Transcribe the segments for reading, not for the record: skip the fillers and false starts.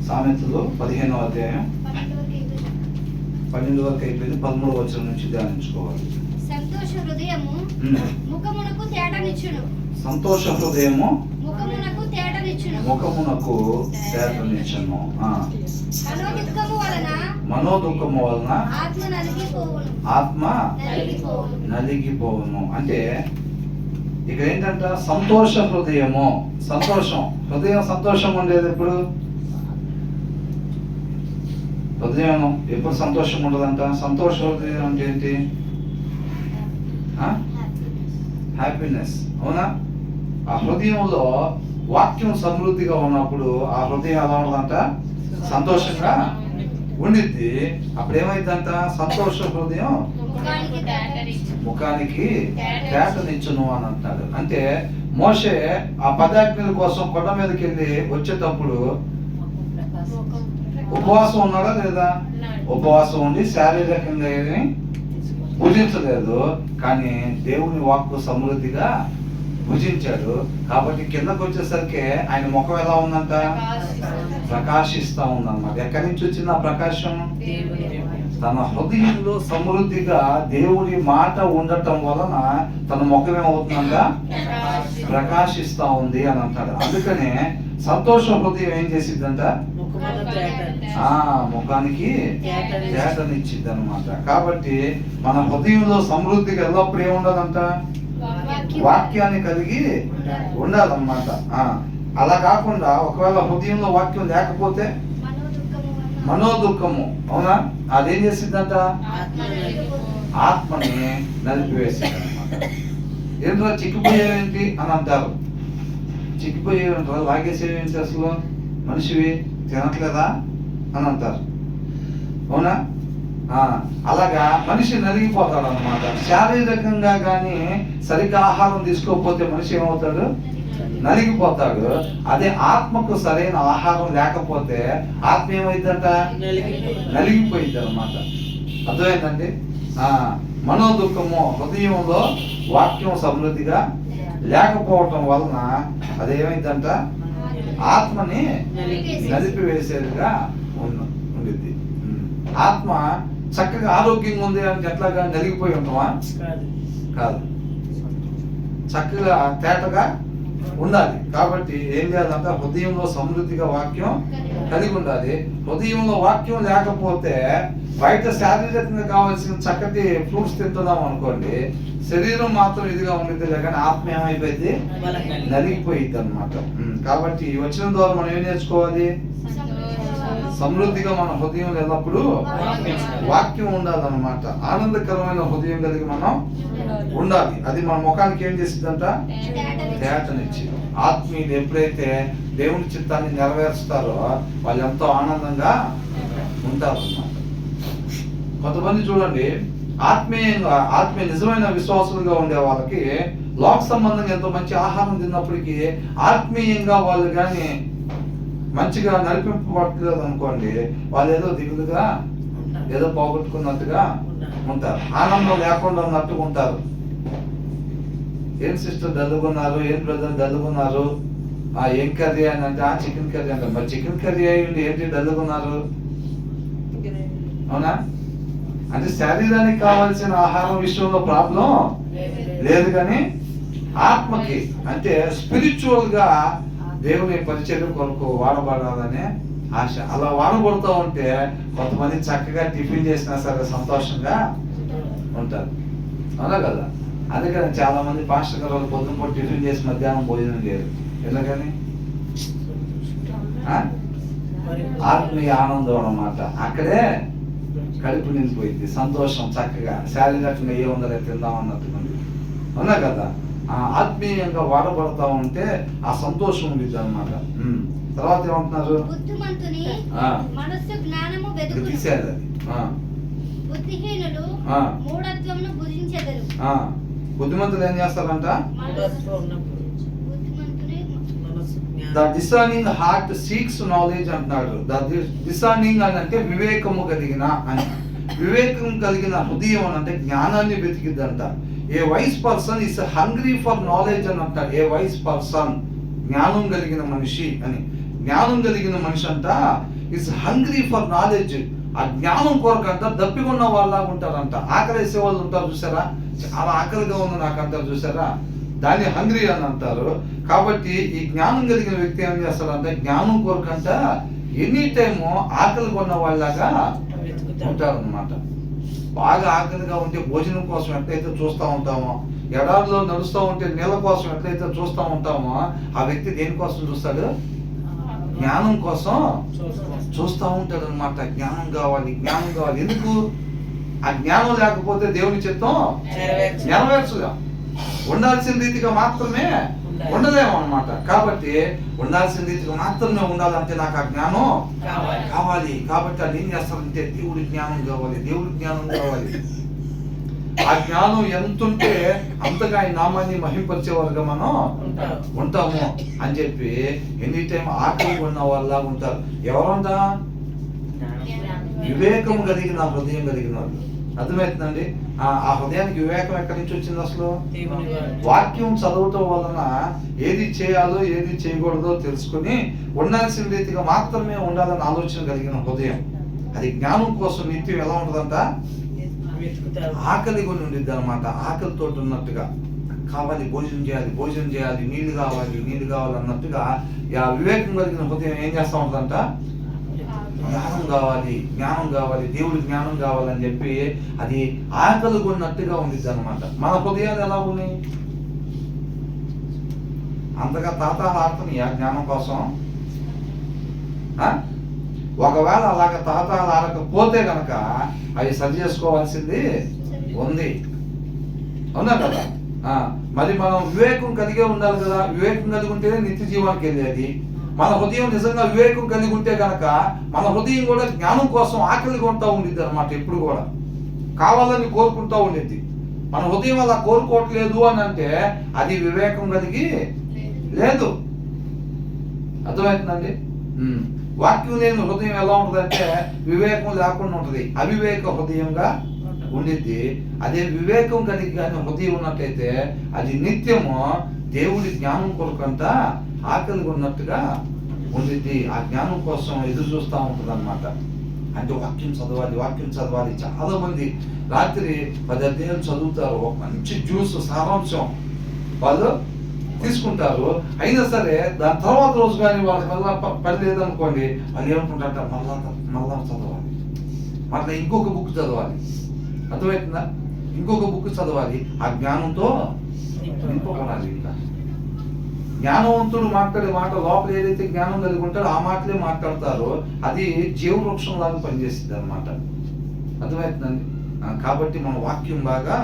సామెతలు 15వ అధ్యాయం 12 వరకు అయిపోయింది. 13వ వచనం నుంచి ధ్యానించుకోవాలి. సంతోష హృదయము ముఖమునకు తేటనిచ్చును. సంతోష హృదయము ముఖమునకు తేటనిచ్చును. ముఖమునకు తేటనిచ్చును. మనోదుఃఖము వలన ఆత్మ నలిగిపోవును. అంటే ఇక ఏంటంట, సంతోష హృదయము. హృదయం సంతోషం ఉండేది ఎప్పుడు? హృదయం ఎప్పుడు సంతోషం ఉండదంట. సంతోష హృదయం అంటే ఏంటి? హ్యాపీనెస్. అవునా? ఆ హృదయంలో వాక్యం సమృద్ధిగా ఉన్నప్పుడు ఆ హృదయం ఎలా ఉండదంట? సంతోషంగా ఉండిద్ది. అప్పుడు ఏమైందంట? సంతోష హృదయం ముఖానికి తేటనిచ్చును అని అంటాడు. అంటే మోషే ఆ 10 ఆజ్ఞల కోసం కొండ మీదకి వెళ్ళి వచ్చేటప్పుడు ఉపవాసం ఉన్నాడా లేదా? ఉపవాసం ఉండి శారీరకంగా ఏమి భుజించలేదు, కానీ దేవుని వాక్కు సమృద్ధిగా భుజించాడు. కాబట్టి కిందకు వచ్చేసరికి ఆయన ముఖం ఎలా ఉందంట? ప్రకాశిస్తా ఉందన్నమాట. ఎక్కడి నుంచి వచ్చింది ఆ ప్రకాశం? తన హృదయంలో సమృద్ధిగా దేవుని మాట ఉండటం వలన తన ముఖం ఏమవుతుందంట? ప్రకాశిస్తా ఉంది అని అంటాడు. అందుకనే సంతోష హృదయం ఏం చేసిద్దంట? ముఖానికి తేటనిచ్చిద్ది అనమాట. కాబట్టి మన హృదయంలో సమృద్ధిగా ఎల్లప్పుడు ఏముండాలంట? వాక్యాన్ని కలిగి ఉండాలన్నమాట. అలా కాకుండా ఒకవేళ హృదయంలో వాక్యం లేకపోతే మనోదుఃఖము, అవునా, అదేం చేసిందంట? ఆత్మని నలిపివేసింది అనమాట. ఏంటో చిక్కిపోయేవేంటి అని అంటారు. చిక్కిపోయేవేంటారు, లాగేసేవేంటి, అసలు మనిషివి తినట్లేదా అని అంటారు. అవునా? అలాగా మనిషి నలిగిపోతాడు అనమాట. శారీరకంగా కానీ సరిగ్గా ఆహారం తీసుకోకపోతే మనిషి ఏమవుతాడు? నలిగిపోతాడు. అదే ఆత్మకు సరైన ఆహారం లేకపోతే ఆత్మ ఏమైందంట? నలిగిపోయింది అనమాట. అర్థమైందండి? మనోదుఃఖము, హృదయంలో వాక్యం సమృద్ధిగా లేకపోవటం వలన అదేమైందంట? ఆత్మని నలిపివేసేదిగా ఉండిద్ది. ఆత్మ చక్కగా ఆరోగ్యంగా ఉంది అని ఎట్లాగా నలిగిపోయి ఉంటామా? కాదు, చక్కగా తేటగా ఉండాలి. కాబట్టి ఏం చేయాలంటే హృదయంలో సమృద్ధిగా వాక్యం కలిగి ఉండాలి. హృదయంలో వాక్యం లేకపోతే బయట శారీరకంగా కావాల్సిన చక్కటి ఫ్రూట్స్ తింటున్నాం అనుకోండి, శరీరం మాత్రం ఇదిగా ఉండిద్ది, కానీ ఆత్మ ఏమైపోయింది? నలిగిపోయింది అనమాట. కాబట్టి ఈ వచనం ద్వారా మనం ఏం నేర్చుకోవాలి? సమృద్ధిగా మన హృదయంలో ఎల్లప్పుడూ వాక్యం ఉండాలన్నమాట. ఆనందకరమైన హృదయం కలిగి మనం ఉండాలి. అది మన ముఖానికి ఏం చేసిందంట? తేటనిచ్చి. ఆత్మీయులు ఎప్పుడైతే దేవుని చిత్తాన్ని నెరవేరుస్తారో వాళ్ళు ఎంతో ఆనందంగా ఉంటారు అన్నమాట. కొంతమంది చూడండి, ఆత్మీయ నిజమైన విశ్వాసులుగా ఉండే వాళ్ళకి లోక సంబంధంగా ఎంతో మంచి ఆహారం తిన్నప్పటికీ ఆత్మీయంగా వాళ్ళు కానీ మంచిగా నడిపింపబడలేదు అనుకోండి, వాళ్ళు ఏదో దిగులుగా ఏదో పోగొట్టుకున్నట్టుగా ఉంటారు. ఆనందం లేకుండా ఉన్నట్టుగా ఉంటారు. ఏం సిస్టర్ డల్లుకున్నారు, ఏం బ్రదర్ డల్లుకున్నారు, ఏం కర్రీ అని అంటే చికెన్ కర్రీ అంటారు. మరి చికెన్ కర్రీ అయ్యింది ఏంటి డల్లుకున్నారు? అవునా? అంటే శరీరానికి కావాల్సిన ఆహారం విషయంలో ప్రాబ్లం లేదు, కానీ ఆత్మకి అంటే స్పిరిచువల్ గా దేవుని పరిచయం కొరకు వాడబడాలనే ఆశ. అలా వాడబడుతూ ఉంటే కొంతమంది చక్కగా టిఫిన్ చేసినా సరే సంతోషంగా ఉంటారు. అవునా కదా? అందుకని చాలా మంది పాస్టర్ గారు వాళ్ళు పొద్దున టిఫిన్ చేసి మధ్యాహ్నం భోజనం చేయరు. ఎందుకని? ఆత్మీయ ఆనందం అన్నమాట. అక్కడే కడుపు నిండిపోయింది, సంతోషం, చక్కగా శారీరకంగా ఏముందలే తిందాం అన్నట్టుగా. అవునా కదా? ఆత్మీయంగా వాడబడతా ఉంటే ఆ సంతోషం ఉంది అన్నమాట. తర్వాత ఏమంటున్నారు? తీసేది బుద్ధిమంతులు ఏం చేస్తారంట? The discerning heart seeks knowledge అంటున్నాడు. ద డిసర్నింగ్ అని అంటే వివేకము కలిగిన అని. వివేకం కలిగిన హృదయం అని అంటే జ్ఞానాన్ని వెతికిద్దంట. A wise person is hungry for knowledge అని అంటారు. ఏ వైస్ పర్సన్, జ్ఞానం కలిగిన మనిషి అని. జ్ఞానం కలిగిన మనిషి అంట ఇస్ హంగ్రీ ఫర్ నాలెడ్జ్. ఆ జ్ఞానం కొరకంట దప్పికొన్న వాళ్ళలాగా ఉంటారంట. ఆకలి వేసే వాళ్ళు ఉంటారు చూసారా, చాలా ఆకలిగా ఉంది నాకు అంటారు చూసారా, దాన్ని హంగ్రీ అని అంటారు. కాబట్టి ఈ జ్ఞానం కలిగిన వ్యక్తి ఏం చేస్తారంటే జ్ఞానం కొరకంట ఎనీ టైము ఆకలి కొన్న వాళ్ళలాగా ఉంటారన్నమాట. బాగా ఆకలిగా ఉంటే భోజనం కోసం ఎట్లయితే చూస్తూ ఉంటామో, ఎడారిలో నడుస్తూ ఉంటే నీళ్ళ కోసం ఎట్లయితే చూస్తూ ఉంటామో, ఆ వ్యక్తి దేనికోసం చూస్తాడు? జ్ఞానం కోసం చూస్తూ ఉంటాడు అనమాట. జ్ఞానం కావాలి, జ్ఞానం కావాలి. ఎందుకు? ఆ జ్ఞానం లేకపోతే దేవుని చిత్తం నెరవేర్చుగా ఉండాల్సిన రీతిగా మాత్రమే ఉండలేము అనమాట. కాబట్టి ఉండాల్సిన రీతిగా మాత్రమే ఉండాలంటే నాకు ఆ జ్ఞానం కావాలి. కాబట్టి అది ఏం చేస్తారంటే దేవుడి జ్ఞానం కావాలి, దేవుడి జ్ఞానం కావాలి. ఆ జ్ఞానం ఎంతుంటే అంతగా ఆయన నామాన్ని మహింపరిచేవారుగా మనం ఉంటాము అని చెప్పి ఎనీ టైం ఆకలి ఉన్న వాళ్ళలాగా ఉంటారు. ఎవరంతా? వివేకం కలిగిన హృదయం కలిగిన వాళ్ళు. అర్థమవుతుందండి? ఆ హృదయానికి వివేకం ఎక్కడి నుంచి వచ్చింది? అసలు వాక్యం చదవటం వలన ఏది చేయాలో ఏది చేయకూడదో తెలుసుకుని ఉండాల్సిన రీతిగా మాత్రమే ఉండాలని ఆలోచన కలిగిన హృదయం. అది జ్ఞానం కోసం నిత్యం ఎలా ఉంటుందంట? ఆకలి కొని ఉండిద్ది అనమాట. ఆకలితో ఉన్నట్టుగా కావాలి, భోజనం చేయాలి, భోజనం చేయాలి, నీళ్లు కావాలి, నీళ్లు కావాలి అన్నట్టుగా ఆ వివేకం కలిగిన హృదయం ఏం చేస్తూ ఉంటుందంట? జ్ఞానం కావాలి, జ్ఞానం కావాలి, దేవుడి జ్ఞానం కావాలని చెప్పి అది ఆకలి కొన్నట్టుగా ఉండిద్ది అనమాట. మన హృదయాలు ఎలా ఉన్నాయి? అంతగా తాతాలు ఆడుతున్నాయి ఆ జ్ఞానం కోసం. ఒకవేళ అలాగ తాతాలు ఆడకపోతే కనుక అవి సరి చేసుకోవాల్సింది ఉంది. అవునా కదా? మరి మనం వివేకం కలిగే ఉండాలి కదా. వివేకం కలిగి ఉంటేనే నిత్య జీవానికి వెళ్ళేది. మన హృదయం నిజంగా వివేకం కలిగి ఉంటే కనుక మన హృదయం కూడా జ్ఞానం కోసం ఆకలిగా ఉంటా ఉండిద్ది అనమాట. ఎప్పుడు కూడా కావాలని కోరుకుంటా ఉండిద్ది. మన హృదయం అలా కోరుకోవట్లేదు అని అంటే అది వివేకం కలిగి లేదు. అర్థమవుతుందండి? వాక్యం లేని హృదయం ఎలా ఉంటుందంటే వివేకం లేకుండా ఉంటుంది, అవివేక హృదయంగా ఉండిద్ది. అదే వివేకం కలిగి కానీ హృదయం ఉన్నట్టయితే అది నిత్యము దేవుడి జ్ఞానం కొరకంతా ఆకలిగా ఉన్నట్టుగా ఉండిద్ది. ఆ జ్ఞానం కోసం ఎదురు చూస్తూ ఉంటుంది అనమాట. అంటే వాక్యం చదవాలి, వాక్యం చదవాలి. చాలా మంది రాత్రి 10 అధ్యాయాలు చదువుతారు, ఒక మంచి జ్యూస్ సారాంశం వాళ్ళు తీసుకుంటారు. అయినా సరే దాని తర్వాత రోజు కానీ వాళ్ళకి మళ్ళా పని లేదనుకోండి, వాళ్ళు ఏమనుకుంటారంట మళ్ళా చదవాలి, మళ్ళీ ఇంకొక బుక్ చదవాలి. అర్థమవుతుందా? ఇంకొక బుక్ చదవాలి. ఆ జ్ఞానంతో నింపబడాలి. ఇంకా జ్ఞానవంతుడు మాట్లాడే మాట లోపల ఏదైతే జ్ఞానం కలిగి ఉంటారో ఆ మాటలే మాట్లాడతారో అది జీవవృక్షం లాగా పనిచేస్తుంది అనమాట. అర్థమవుతుందండి? కాబట్టి మన వాక్యం బాగా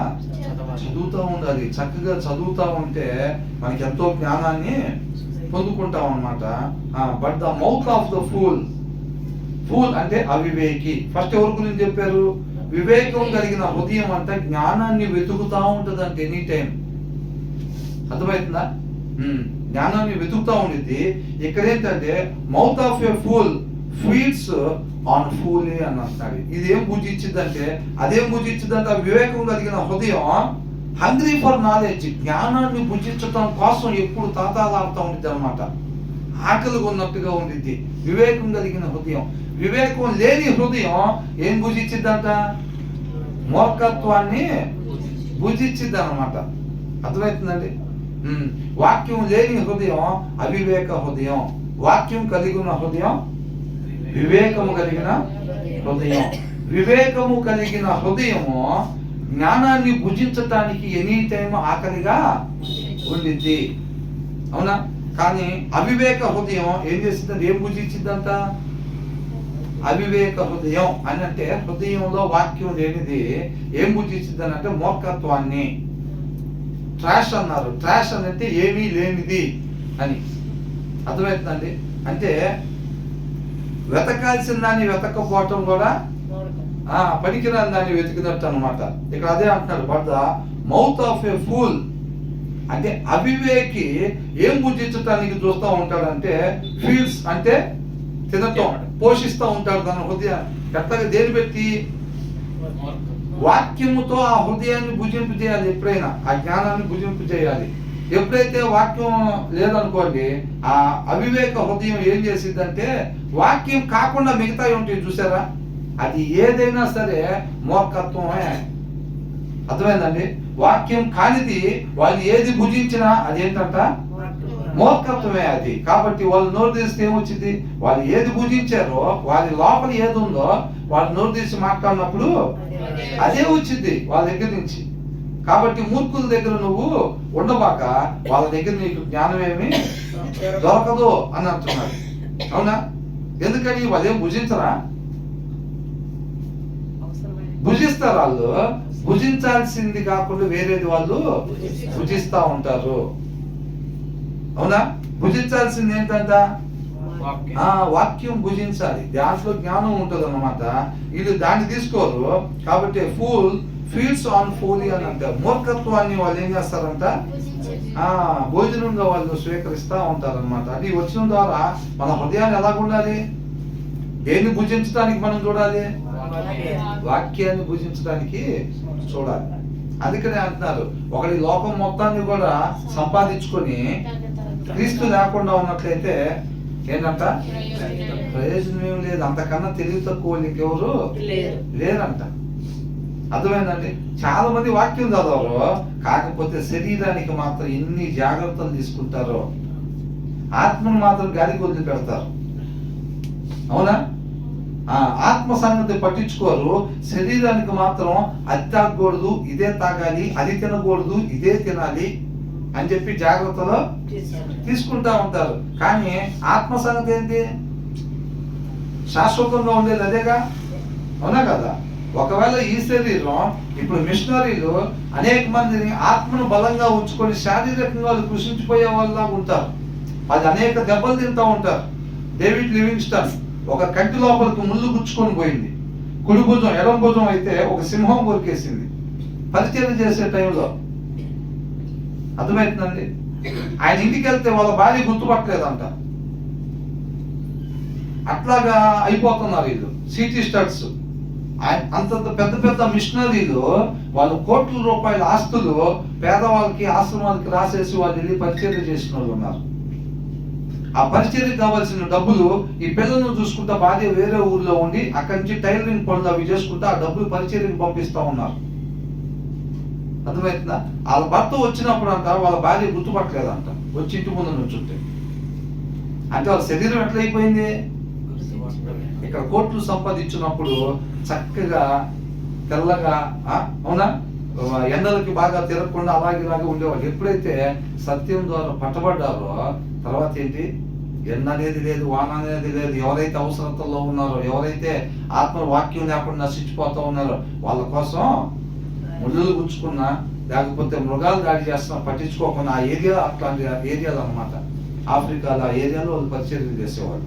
చదువుతూ ఉండాలి. చక్కగా చదువుతూ ఉంటే మనకి ఎంతో జ్ఞానాన్ని పొందుకుంటాం అనమాట. But the mouth of the fool అంటే అవివేకి. ఫస్ట్ ఎవరి గురించి చెప్పారు? వివేకం కలిగిన హృదయం అంటే జ్ఞానాన్ని వెతుకుతూ ఉంటుంది అంటే ఎనీ టైం. అర్థమవుతుందా? జ్ఞానాన్ని వెతుకుతూ ఉండిద్ది. ఇక్కడ ఏంటంటే mouth of a fool feeds on folly అని అంటున్నాడు. ఇది ఏం బుజ్జిచ్చిద్దంటే అదేం బుజ్జిచ్చిద్దంటే వివేకం కలిగిన హృదయం హంగ్రీ ఫర్ నాలెడ్జ్, జ్ఞానాన్ని బుజ్జించడం కోసం ఎప్పుడు తాతాలాడుతూ ఉండిద్ది అనమాట. ఆకలిగా ఉన్నట్టుగా ఉండిద్ది వివేకం కలిగిన హృదయం. వివేకం లేని హృదయం ఏం బుజ్జిచ్చిద్దంట? మూర్ఖత్వాన్ని బుజ్జిచ్చిద్ది అనమాట. అర్థమవుతుందండి? వాక్యం లేని హృదయం అవివేక హృదయం, వాక్యం కలిగి ఉన్న హృదయం వివేకము కలిగిన హృదయం. వివేకము కలిగిన హృదయము జ్ఞానాన్ని భుజించటానికి ఎనీ టైం ఆకలిగా ఉండిద్ది. అవునా? కానీ అవివేక హృదయం ఏం చేస్తుందంటే ఏం భుజించిందంట? అవివేక హృదయం అని అంటే హృదయంలో వాక్యం లేనిది ఏం భుజించిందని అంటే మూర్ఖత్వాన్ని. ట్రాష్ అన్నారు. ట్రాష్ అని అంటే ఏమీ లేనిది అని. అర్థమవుతుందండి? అంటే వెతకాల్సిన దాన్ని వెతకపోవటం కూడా పనికిరాని దాన్ని వెతికినట్టు అనమాట. ఇక్కడ అదే అంటున్నాడు, but the mouth of A pool అంటే అవివేకి ఏం భుజించటానికి చూస్తూ ఉంటాడంటే ఫీల్స్ అంటే తినటం, పోషిస్తూ ఉంటాడు తన హృదయం. ఎట్లాగా దేని పెట్టి? వాక్యముతో ఆ హృదయాన్ని భుజింపు చేయాలి. ఎప్పుడైనా ఆ జ్ఞానాన్ని భుజింపు చేయాలి. ఎప్పుడైతే వాక్యం లేదనుకోండి, ఆ అవివేక హృదయం ఏం చేసిద్దంటే వాక్యం కాకుండా మిగతాయి ఉంటాయి చూసారా, అది ఏదైనా సరే మూర్ఖత్వమే. అర్థమైందండి? వాక్యం కానిది వాళ్ళు ఏది భుజించినా అదేంటంట మూర్ఖత్వమే అది. కాబట్టి వాళ్ళు నోరు తీస్తే ఏమొచ్చింది, వాళ్ళు ఏది భుజించారో వాళ్ళ లోపల ఏది ఉందో వాళ్ళు నోరు తీసి మాట్లాడినప్పుడు అదే వచ్చింది వాళ్ళ దగ్గర నుంచి. కాబట్టి మూర్ఖుల దగ్గర నువ్వు ఉండబాక, వాళ్ళ దగ్గర నీకు జ్ఞానం ఏమి దొరకదు అని అంటున్నాడు. అవునా? ఎందుకని వాళ్ళు ఏం భుజించరా? భుజిస్తారు. వాళ్ళు భుజించాల్సింది కాకుండా వేరేది వాళ్ళు భుజిస్తా ఉంటారు. అవునా? భుజించాల్సింది ఏంటంట? వాక్యం భుజించాలి. దాంట్లో జ్ఞానం ఉంటుంది అన్నమాట. వీళ్ళు దాన్ని తీసుకోరు. కాబట్టి ఫూల్ ఫీడ్స్ ఆన్ ఫూలీ అని అంటారు. మూర్ఖత్వాన్ని వాళ్ళు ఏం చేస్తారంట? భోజనంగా వాళ్ళు స్వీకరిస్తూ ఉంటారు అనమాట. అది వచ్చిన ద్వారా మన హృదయాన్ని ఎలా ఉండాలి? దేన్ని భుజించడానికి మనం చూడాలి? వాక్యాన్ని భుజించడానికి చూడాలి. అందుకనే అంటున్నారు, ఒకటి లోకం మొత్తాన్ని కూడా సంపాదించుకొని క్రీస్తు లేకుండా ఉన్నట్లయితే ఏంటంట? ప్రయోజనం ఏం లేదు. అంతకన్నా తెలివి తక్కువ ఇంకెవరు లేరంట. అర్థమైందండి? చాలా మంది వాక్యం చదవరు, కాకపోతే శరీరానికి మాత్రం ఎన్ని జాగ్రత్తలు తీసుకుంటారో ఆత్మను మాత్రం గాలికి వదిలి పెడతారు. అవునా? ఆత్మ సంగతి పట్టించుకోరు. శరీరానికి మాత్రం అది తాగకూడదు, ఇదే తాగాలి, అది తినకూడదు, ఇదే తినాలి అని చెప్పి జాగ్రత్తలో తీసుకుంటా ఉంటారు. కానీ ఆత్మ సంగతి ఏంటి? శాశ్వతంగా ఉండేది అదేగా. అవునా కదా? ఒకవేళ ఈ శరీరం ఇప్పుడు మిషనరీలు అనేక మందిని ఆత్మను బలంగా ఉంచుకొని శారీరకంగా వాళ్ళు కృషించిపోయే వాళ్ళ ఉంటారు. అది అనేక దెబ్బలు తింటూ ఉంటారు. డేవిడ్ లివింగ్స్టన్ ఒక కంటి లోపలికి ముళ్ళు గుచ్చుకొని పోయింది. కుడి భుజం ఎడం భుజం అయితే ఒక సింహం కొరికేసింది పరిచయం చేసే టైంలో. అర్థమవుతుందండి? ఆయన ఇంటికి వెళ్తే వాళ్ళ భార్య గుర్తుపట్టలేదంట. అట్లాగా అయిపోతున్నారు వీళ్ళు సిటీ స్టడ్స్. అంత పెద్ద పెద్ద మిషనరీలు వాళ్ళు కోట్ల రూపాయల ఆస్తులు పేదవాళ్ళకి ఆశ్రమాలకి రాసేసి వాళ్ళు వెళ్ళి పరిచయం చేసిన వాళ్ళు ఉన్నారు. ఆ పరిచర్యకు కావాల్సిన డబ్బులు ఈ పిల్లలను చూసుకుంటా భార్య వేరే ఊర్లో ఉండి అక్కడి నుంచి టైలరింగ్ పనులు అవి చేసుకుంటా ఆ డబ్బులు పరిచర్యకు పంపిస్తా ఉన్నారు. అర్థమవుతుందా? వాళ్ళ భర్త వచ్చినప్పుడు అంట వాళ్ళ భార్య గుర్తుపట్టలేదంట. వచ్చి ఇంటి ముందు నుంచుంటే అంటే వాళ్ళ శరీరం ఎట్లయిపోయింది? ఇక్కడ కోట్లు సంపాదించినప్పుడు చక్కగా తెల్లగా, అవునా, ఎండలకి బాగా తిరగకుండా అలాగే ఉండేవాళ్ళు. ఎప్పుడైతే సత్యం ద్వారా పట్టబడ్డారో తర్వాత ఏంటి? ఎండ అనేది లేదు, వాన అనేది లేదు. ఎవరైతే అవసరతల్లో ఉన్నారో, ఎవరైతే ఆత్మ వాక్యం లేకుండా నశించిపోతా ఉన్నారో వాళ్ళ కోసం ముళ్ళు గుచ్చుకున్నా లేకపోతే మృగాలు దాడి చేస్తున్నా పట్టించుకోకుండా ఆ ఏరియా అట్లాంటి ఏరియాలు అనమాట. ఆఫ్రికాలో ఆ ఏరియాలో వాళ్ళు పరిచర్యలు చేసేవాళ్ళు.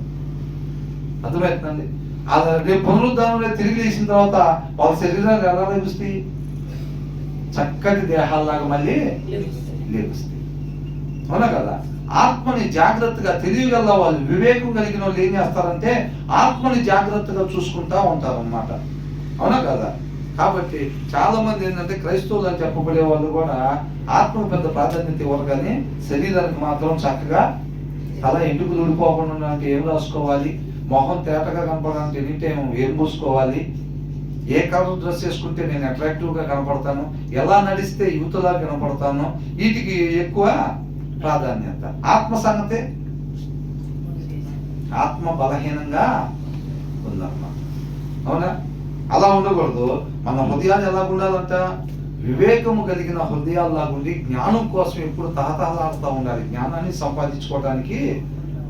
అర్థమవుతుందండి? అలా రేపు పునరుద్ధానంలో తిరిగి లేచిన తర్వాత వాళ్ళ శరీరాలు ఎలా లభిస్తాయి? చక్కటి దేహాల్లాగా మళ్ళీ లేపిస్తాయి. అవునా కదా? ఆత్మని జాగ్రత్తగా తెలియగల వాళ్ళు, వివేకం కలిగిన వాళ్ళు ఏం చేస్తారంటే ఆత్మని జాగ్రత్తగా చూసుకుంటా ఉంటారు అన్నమాట. అవునా కదా? కాబట్టి చాలా మంది ఏంటంటే క్రైస్తవులు అని చెప్పబడే వాళ్ళు కూడా ఆత్మకు పెద్ద ప్రాధాన్యత ఇవ్వరు, కానీ శరీరానికి మాత్రం చక్కగా తల ఎంటుకలు ఊడిపోకుండా ఉండడానికి ఏం రాసుకోవాలి, మొహం తేటగా కనపడడానికి ఎనీ టైం ఏం పూసుకోవాలి, ఏ కలర్ డ్రెస్ వేసుకుంటే నేను అట్రాక్టివ్గా కనపడతాను, ఎలా నడిస్తే యూత్లా కనపడతాను, వీటికి ఎక్కువ ప్రాధాన్యత. ఆత్మ సంగతే ఆత్మ బలహీనంగా ఉందన్నమాట. అవునా? అలా ఉండకూడదు. మన హృదయాలు ఎలా ఉండాలంట? వివేకము కలిగిన హృదయాల్లాగుండి జ్ఞానం కోసం ఎప్పుడు తహతహలాడుతూ ఉండాలి. జ్ఞానాన్ని సంపాదించుకోవడానికి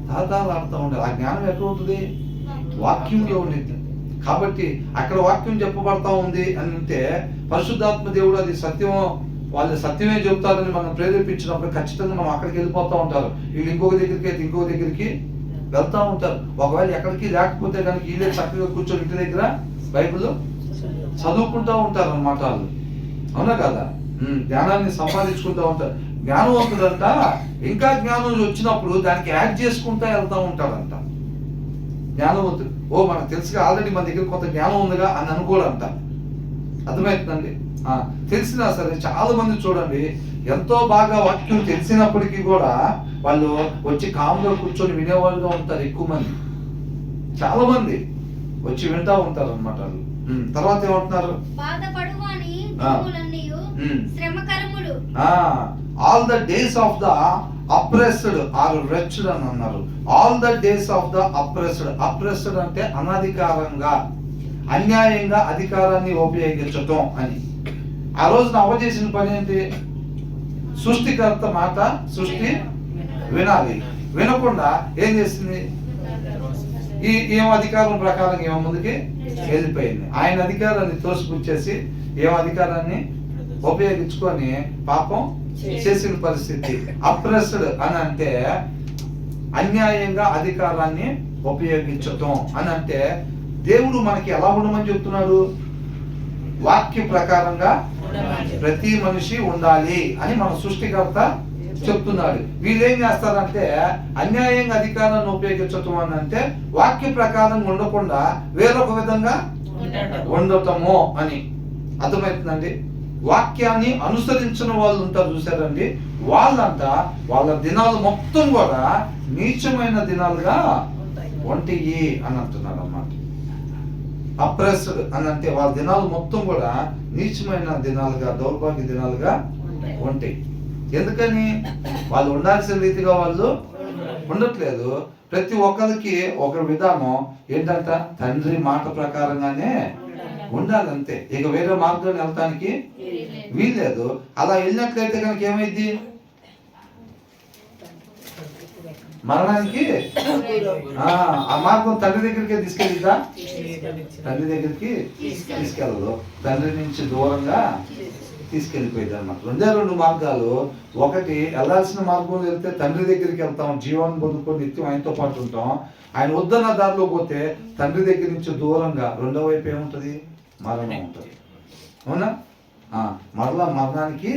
తహతహలాడుతూ ఉండాలి. ఆ జ్ఞానం ఎక్కడ ఉంటుంది? వాక్యంలో ఉండింది. కాబట్టి అక్కడ వాక్యం చెప్పబడతా ఉంది అని అంటే పరిశుద్ధాత్మ దేవుడు అది సత్యం, వాళ్ళు సత్యమే చెబుతారని మనం ప్రేరేపించినప్పుడు ఖచ్చితంగా మనం అక్కడికి వెళ్ళిపోతూ ఉంటారు. వీళ్ళు ఇంకొక దగ్గరికి వెళ్తూ ఉంటారు. ఒకవేళ ఎక్కడికి లేకపోతే కనుక వీళ్ళే చక్కగా కూర్చొని ఇంటి దగ్గర బైబిల్ చదువుకుంటూ ఉంటారు అన్నమాట వాళ్ళు. అవునా కదా? జ్ఞానాన్ని సంపాదించుకుంటూ ఉంటారు. జ్ఞానవంతుడంట ఇంకా జ్ఞానం వచ్చినప్పుడు దానికి యాడ్ చేసుకుంటూ వెళ్తూ ఉంటాడంట. జ్ఞానవంతుడు మనకు తెలుసుగా, ఆల్రెడీ మన దగ్గర కొంత జ్ఞానం ఉందిగా అని అనుకోడంట. అర్థమవుతుందండి. తెలిసినా సరే చాలా మంది చూడండి, ఎంతో బాగా వాక్యం తెలిసినప్పటికీ కూడా వాళ్ళు వచ్చి కామ్గా కూర్చొని వినేవాళ్ళుగా ఉంటారు. ఎక్కువ మంది, చాలా మంది వచ్చి వింటా ఉంటారు అనమాట వాళ్ళు. తర్వాత ఏమంటున్నారు? బాధపడువాని దినములన్నీయు శ్రమకరములు. All the days of the oppressed are wretched అని అన్నారు. All the days of the oppressed. Oppressed అంటే అనధికారంగా, అన్యాయంగా అధికారాన్ని ఉపయోగించటం అని. ఆ రోజున అవ్వ చేసిన పని ఏంటి? సృష్టికర్త మాట సృష్టి వినాలి. వినకుండా ఏం చేసింది? ఏం అధికారం ప్రకారం ఏమో ముందుకి వెళ్ళిపోయింది. ఆయన అధికారాన్ని తోసిపుచ్చేసి ఏం అధికారాన్ని ఉపయోగించుకొని పాపం చేసిన పరిస్థితి. అప్రెస్డ్ అని అంటే అన్యాయంగా అధికారాన్ని ఉపయోగించటం అని అంటే, దేవుడు మనకి ఎలా ఉండమని చెప్తున్నాడు? వాక్య ప్రకారంగా ప్రతి మనిషి ఉండాలి అని మన సృష్టికర్త చెప్తున్నాడు. వీళ్ళు ఏం చేస్తారంటే అన్యాయంగా అధికారాన్ని ఉపయోగించటం అని అంటే వాక్య ప్రకారం ఉండకుండా వేరొక విధంగా ఉండటము అని. అర్థమవుతుందండి. వాక్యాన్ని అనుసరించిన వాళ్ళు ఉంటారు చూసారండి, వాళ్ళంతా వాళ్ళ దినాలు మొత్తం కూడా నీచమైన దినాలుగా ఉంటాయి అని అంటున్నారు అన్నమాట. అప్రెస్డ్ అని అంటే వాళ్ళ దినాలు మొత్తం కూడా నీచమైన దినాలుగా, దౌర్భాగ్య దినాలుగా ఉంటాయి. ఎందుకని? వాళ్ళు ఉండాల్సిన రీతిగా వాళ్ళు ఉండట్లేదు. ప్రతి ఒక్కరికి ఒక విధానం ఏంటంట? తండ్రి మాట ప్రకారంగానే ఉండాలంతే. ఇక వేరే మార్గంలో వెళ్ళటానికి వీల్లేదు. అలా వెళ్ళినట్లయితే కనుక ఏమైంది? మరణానికి ఆ మార్గం తండ్రి దగ్గరికే తీసుకెళ్ళిద్దా? తండ్రి దగ్గరికి తీసుకెళ్ళదు. తండ్రి నుంచి దూరంగా తీసుకెళ్ళిపోయింది అన్నమాట. రెండు మార్గాలు. ఒకటి, వెళ్ళాల్సిన మార్గంలో వెళ్తే తండ్రి దగ్గరికి వెళ్తాం, జీవాన్ని పొందుకొని నిత్యం ఆయనతో పాటు ఉంటాం. ఆయన వద్దన్న దారిలో పోతే తండ్రి దగ్గర నుంచి దూరంగా రెండో వైపు ఏముంటది? మరణం ఉంటుంది. అవునా? మరలా మరణానికి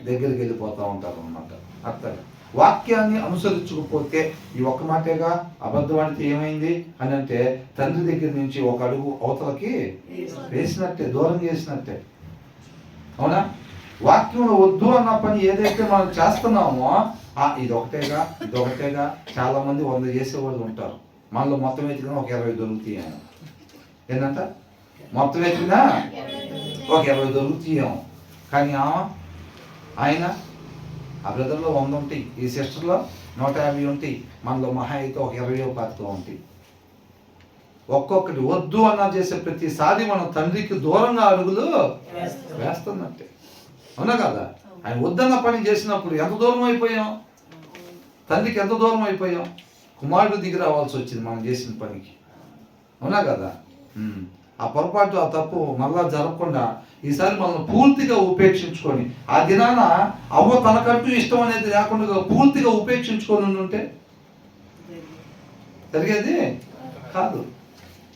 దగ్గరికి వెళ్ళిపోతా ఉంటారు అన్నమాట. అర్థం. వాక్యాన్ని అనుసరించకపోతే ఈ ఒక్క మాటేగా అబద్ధవాడితే ఏమైంది అని అంటే తండ్రి దగ్గర నుంచి ఒక అడుగు అవతలకి వేసినట్టే, దూరం చేసినట్టే. అవునా? వాక్యంలో వద్దు అన్న పని ఏదైతే మనం చేస్తున్నామో ఇదొకటేగా చాలా మంది 100 చేసేవాళ్ళు ఉంటారు. మనలో మొత్తం ఎత్తినా ఒక 20 దొరుకుతాయి. ఏంటంట? మొత్తం ఎత్తినా ఒక 20 దొరుకుతాయేమో. కానీ ఆయన ఆ బ్రదర్లో 100 ఉంటాయి, ఈ సిస్టర్లో 150 ఉంటాయి, మనలో మహా అయితే ఒక 20-25 ఉంటాయి. ఒక్కొక్కటి వద్దు అన్న చేసే ప్రతిసారి మనం తండ్రికి దూరంగా అడుగులు వేస్తున్నట్టే. అవునా కదా? ఆయన వద్దన్న పని చేసినప్పుడు ఎంత దూరం అయిపోయాం? తండ్రికి ఎంత దూరం అయిపోయాం? కుమారుడు దిగి రావాల్సి వచ్చింది మనం చేసిన పనికి. అవునా కదా? ఆ పొరపాటు, ఆ తప్పు మళ్ళా జరగకుండా ఈసారి మనం పూర్తిగా ఉపేక్షించుకొని, ఆ దినాన అవ్వ తనకంటూ ఇష్టం అనేది లేకుండా పూర్తిగా ఉపేక్షించుకొని ఉంటే జరిగేది కాదు.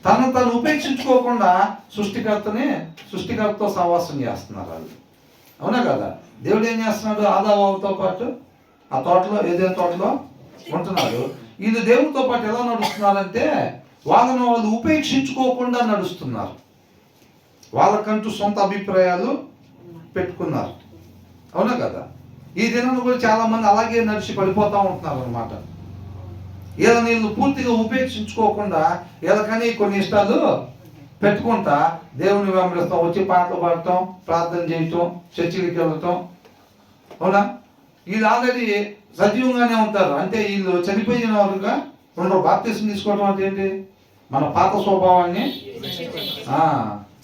తను ఉపేక్షించుకోకుండా సృష్టికర్తతో సహవాసం చేస్తున్నారు వాళ్ళు. అవునా కదా? దేవుడు ఏం చేస్తున్నాడు? ఆదాముతో పాటు ఆ తోటలో, ఏదైనా తోటలో ఉంటున్నాడు. వీళ్ళు దేవుడితో పాటు ఎలా నడుస్తున్నారంటే వాళ్ళు ఉపేక్షించుకోకుండా నడుస్తున్నారు. వాళ్ళకంటూ సొంత అభిప్రాయాలు పెట్టుకున్నారు. అవునా కదా? ఈ దినాన్ని కూడా చాలా మంది అలాగే నడిచి పడిపోతూ ఉంటున్నారు అనమాట. వీళ్ళని వీళ్ళు పూర్తిగా ఉపేక్షించుకోకుండా వీళ్ళకని కొన్ని ఇష్టాలు పెట్టుకుంటా దేవుని వెంబడిస్తాం, వచ్చి పాటలు పాడటం, ప్రార్థన చేయటం, చర్చిలకి వెళ్ళటం. అవునా? వీళ్ళు ఆల్రెడీ సజీవంగానే ఉంటారు. అంటే వీళ్ళు చనిపోయిన వారుగా ఉండరు. బాప్తిసం తీసుకోవడం అంటే ఏంటి? మన పాత స్వభావాన్ని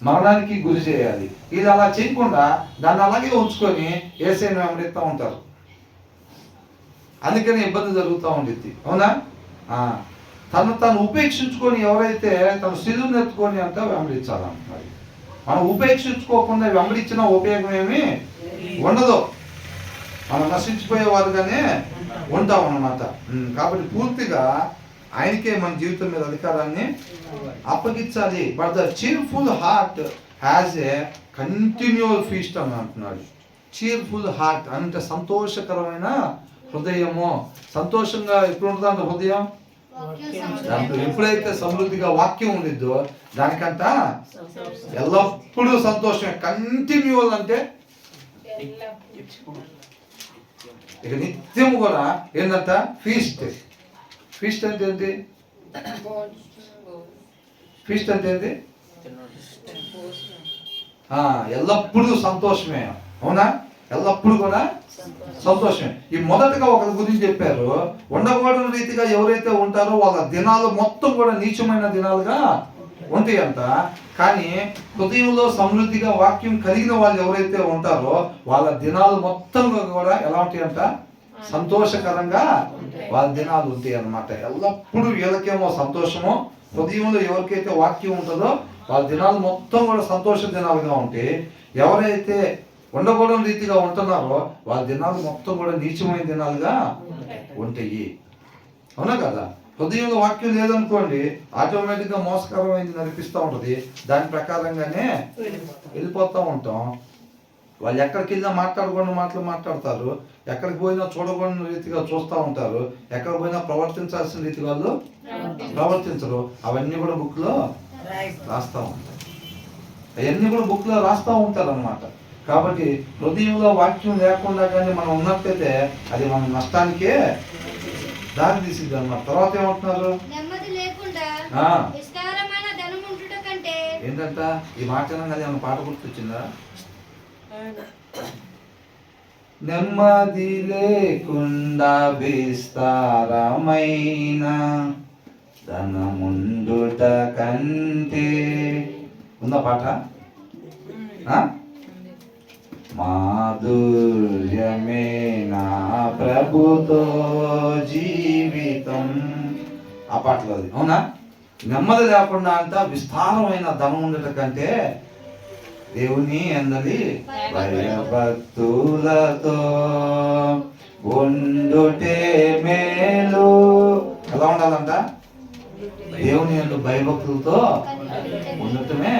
మరణానికి గురి చేయాలి. వీళ్ళు అలా చేయకుండా దాన్ని అలాగే ఉంచుకొని యేసయ్యను వెంబడిస్తూ ఉంటారు. అందుకని ఇబ్బంది జరుగుతూ ఉండిద్ది. అవునా? తను ఉపేక్షించుకొని ఎవరైతే తన శిలువను ఎత్తుకొని అంతా వెంబడించాలంటున్నారు. మనం ఉపేక్షించుకోకుండా వెంబడించిన ఉపయోగం ఏమి ఉండదు. మనం నశించిపోయేవారుగానే ఉంటాం అన్నమాట. కాబట్టి పూర్తిగా ఆయనకే మన జీవితం మీద అధికారాన్ని అప్పగించాలి. But the cheerful heart has a continual feast అని అంటున్నాడు. చీర్ఫుల్ హార్ట్ అంటే సంతోషకరమైన హృదయము. సంతోషంగా ఎప్పుడు ఉంటుందంటే హృదయం దాంట్లో ఎప్పుడైతే సమృద్ధిగా వాక్యం ఉండిద్దో దానికంట ఎల్లప్పుడూ సంతోషమే. కంటిన్యూ అంటే ఇక నిత్యం కూడా ఏంటంట ఫీస్ట్. ఫీస్ట్ అంటే ఏంటి? ఫీస్ట్ అంటే ఏంటి? ఎల్లప్పుడూ సంతోషమే. అవునా? ఎల్లప్పుడు కూడా సంతోషమే. ఈ మొదటగా ఒకరి గురించి చెప్పారు, ఉండకూడని రీతిగా ఎవరైతే ఉంటారో వాళ్ళ దినాలు మొత్తం కూడా నీచమైన దినాలుగా ఉంటాయంట. కానీ హృదయంలో సమృద్ధిగా వాక్యం కలిగిన వాళ్ళు ఎవరైతే ఉంటారో వాళ్ళ దినాలు మొత్తం కూడా ఎలా ఉంటాయంట? సంతోషకరంగా వాళ్ళ దినాలు ఉంటాయి అన్నమాట. ఎల్లప్పుడూ వీళ్ళకేమో సంతోషము, హృదయంలో ఎవరికైతే వాక్యం ఉంటుందో వాళ్ళ దినాలు మొత్తం కూడా సంతోష దినాలుగా ఉంటాయి. ఎవరైతే ఉండకూడని రీతిగా ఉంటున్నారో వాళ్ళ దినాలు మొత్తం కూడా నీచమైన దినాలుగా ఉంటాయి. అవునా కదా? హృదయంలో వాక్యం లేదనుకోండి, ఆటోమేటిక్గా మోసకరమైంది నడిపిస్తూ ఉంటుంది. దాని ప్రకారంగానే వెళ్ళిపోతూ ఉంటాం. వాళ్ళు ఎక్కడికి వెళ్ళినా మాట్లాడకూడని మాటలు మాట్లాడతారు, ఎక్కడికి పోయినా చూడకూడని రీతిగా చూస్తూ ఉంటారు, ఎక్కడికి పోయినా ప్రవర్తించాల్సిన రీతి వాళ్ళు ప్రవర్తించరు. అవన్నీ కూడా బుక్లో రాస్తూ ఉంటారు. అవన్నీ కూడా బుక్లో రాస్తూ ఉంటారు అన్నమాట. కాబట్టి హృదయంలో వాక్యం లేకుండా కానీ మనం ఉన్నట్లయితే అది మన నష్టానికే దారి తీసిద్ది అన్నమాట. తర్వాత ఏమంటున్నారు? ఏంటంట ఈ మాట అది ఏమన్నా పాట గుర్తొచ్చిందా? నెమ్మది లేకుండా విస్తారమైన ధనముండుట కంటే ఉందా పాట? మాధుర్యమే నా ప్రభుతో జీవితం, ఆ పాటలో అది. అవునా? నెమ్మది లేకుండా అంట విస్తారమైన ధనం ఉండట కంటే దేవుని అందరి భయభక్తులతో ఉండుటే మేలు. ఎలా ఉండాలంట? దేవుని యందు భయభక్తులతో ఉండటమే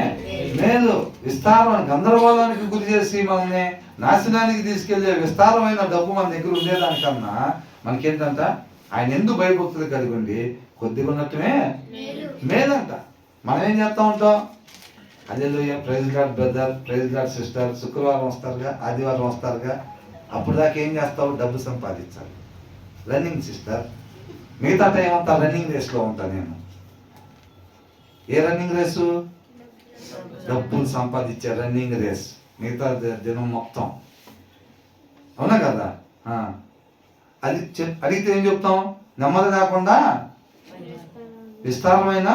మేలు. విస్తారమైన గందరగోళానికి గురి చేసి మనల్ని నాశనానికి తీసుకెళ్లే విస్తారమైన డబ్బు మన దగ్గర ఉండేదానికన్నా మనకేంటంట ఆయన ఎందుకు భయభక్తులు కలిగి ఉండి కొద్దిగా ఉన్నట్టుమే మేలంట. మనం ఏం చేస్తూ ఉంటాం? Hallelujah, praise God brother, praise God sister. శుక్రవారం వస్తారుగా, ఆదివారం వస్తారుగా, అప్పుడు దాకా ఏం చేస్తావు? డబ్బు సంపాదించాలి. Running sister. మిగతా టైం అంతా రన్నింగ్ రేస్లో ఉంటాను నేను. ఏ రన్నింగ్ రేసు? డబ్బులు సంపాదించే రన్నింగ్ రేస్. మిగతా దినం మొత్తం. అవునా కదా? అది అడిగితే ఏం చెప్తాం? నెమ్మది లేకుండా విస్తారమైన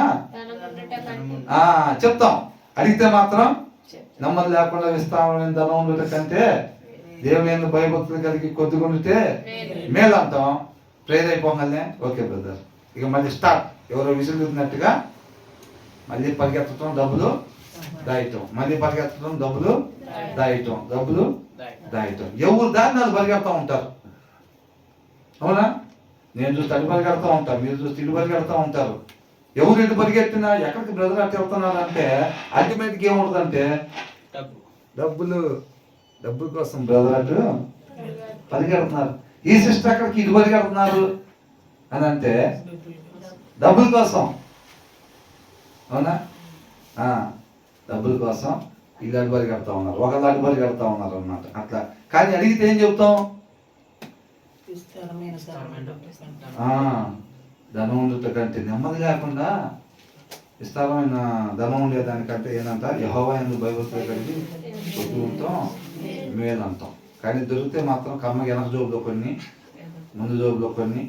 చెప్తాం. అడిగితే మాత్రం నెమ్మది లేకుండా విస్తారమైన ధనం ఉండట కంటే దేవుని యందు భయభక్తులు కలిగి కొద్దిగా ఉండితే మేలు అంటాం. ప్రేర్ అయిపోగానే ఓకే బ్రదర్, ఇక మళ్ళీ స్టార్ట్. ఎవరో విసులుతున్నట్టుగా మళ్ళీ పరిగెత్తడం, డబ్బులు దాయటం, మళ్ళీ పరిగెత్తడం, డబ్బులు దాయటం, డబ్బులు దాయటం. ఎవరు దాన్ని వాళ్ళు పరిగెడతా ఉంటారు. అవునా? నేను చూస్తే అటు పరిగెడతా ఉంటాను, మీరు చూస్తే ఇటు పరిగెడతా ఉంటారు. ఎవరు ఇటు పరిగెత్తినా ఎక్కడికి బ్రదర్ అట్టు వెళ్తున్నారు అంటే అల్టిమేట్గా ఏముంటుందంటే డబ్బుల కోసం బ్రదర్ అటు పరిగెడుతున్నారు. ఈ సిస్టర్ అక్కడికి ఇటు పరిగెడుతున్నారు అని అంటే డబ్బుల కోసం. అవునా? డబ్బుల కోసం ఇల్లు అటు పరిగెడతా ఉన్నారు, ఒకళ్ళు అటు పరిగెడతా ఉన్నారు అన్నమాట. అట్లా. కానీ అడిగితే ఏం చెప్తాం? ధనం ఉండట కంటే నెమ్మది లేకుండా విస్తారమైన ధనం ఉండేదానికంటే ఏంటంట యెహోవా యందు భయభక్తులు కలిగి ఉంటాం మేలంటాం. కానీ దొరికితే మాత్రం కమ్మకి వెనక జోబులో కొన్ని, ముందు జోబులో కొన్ని,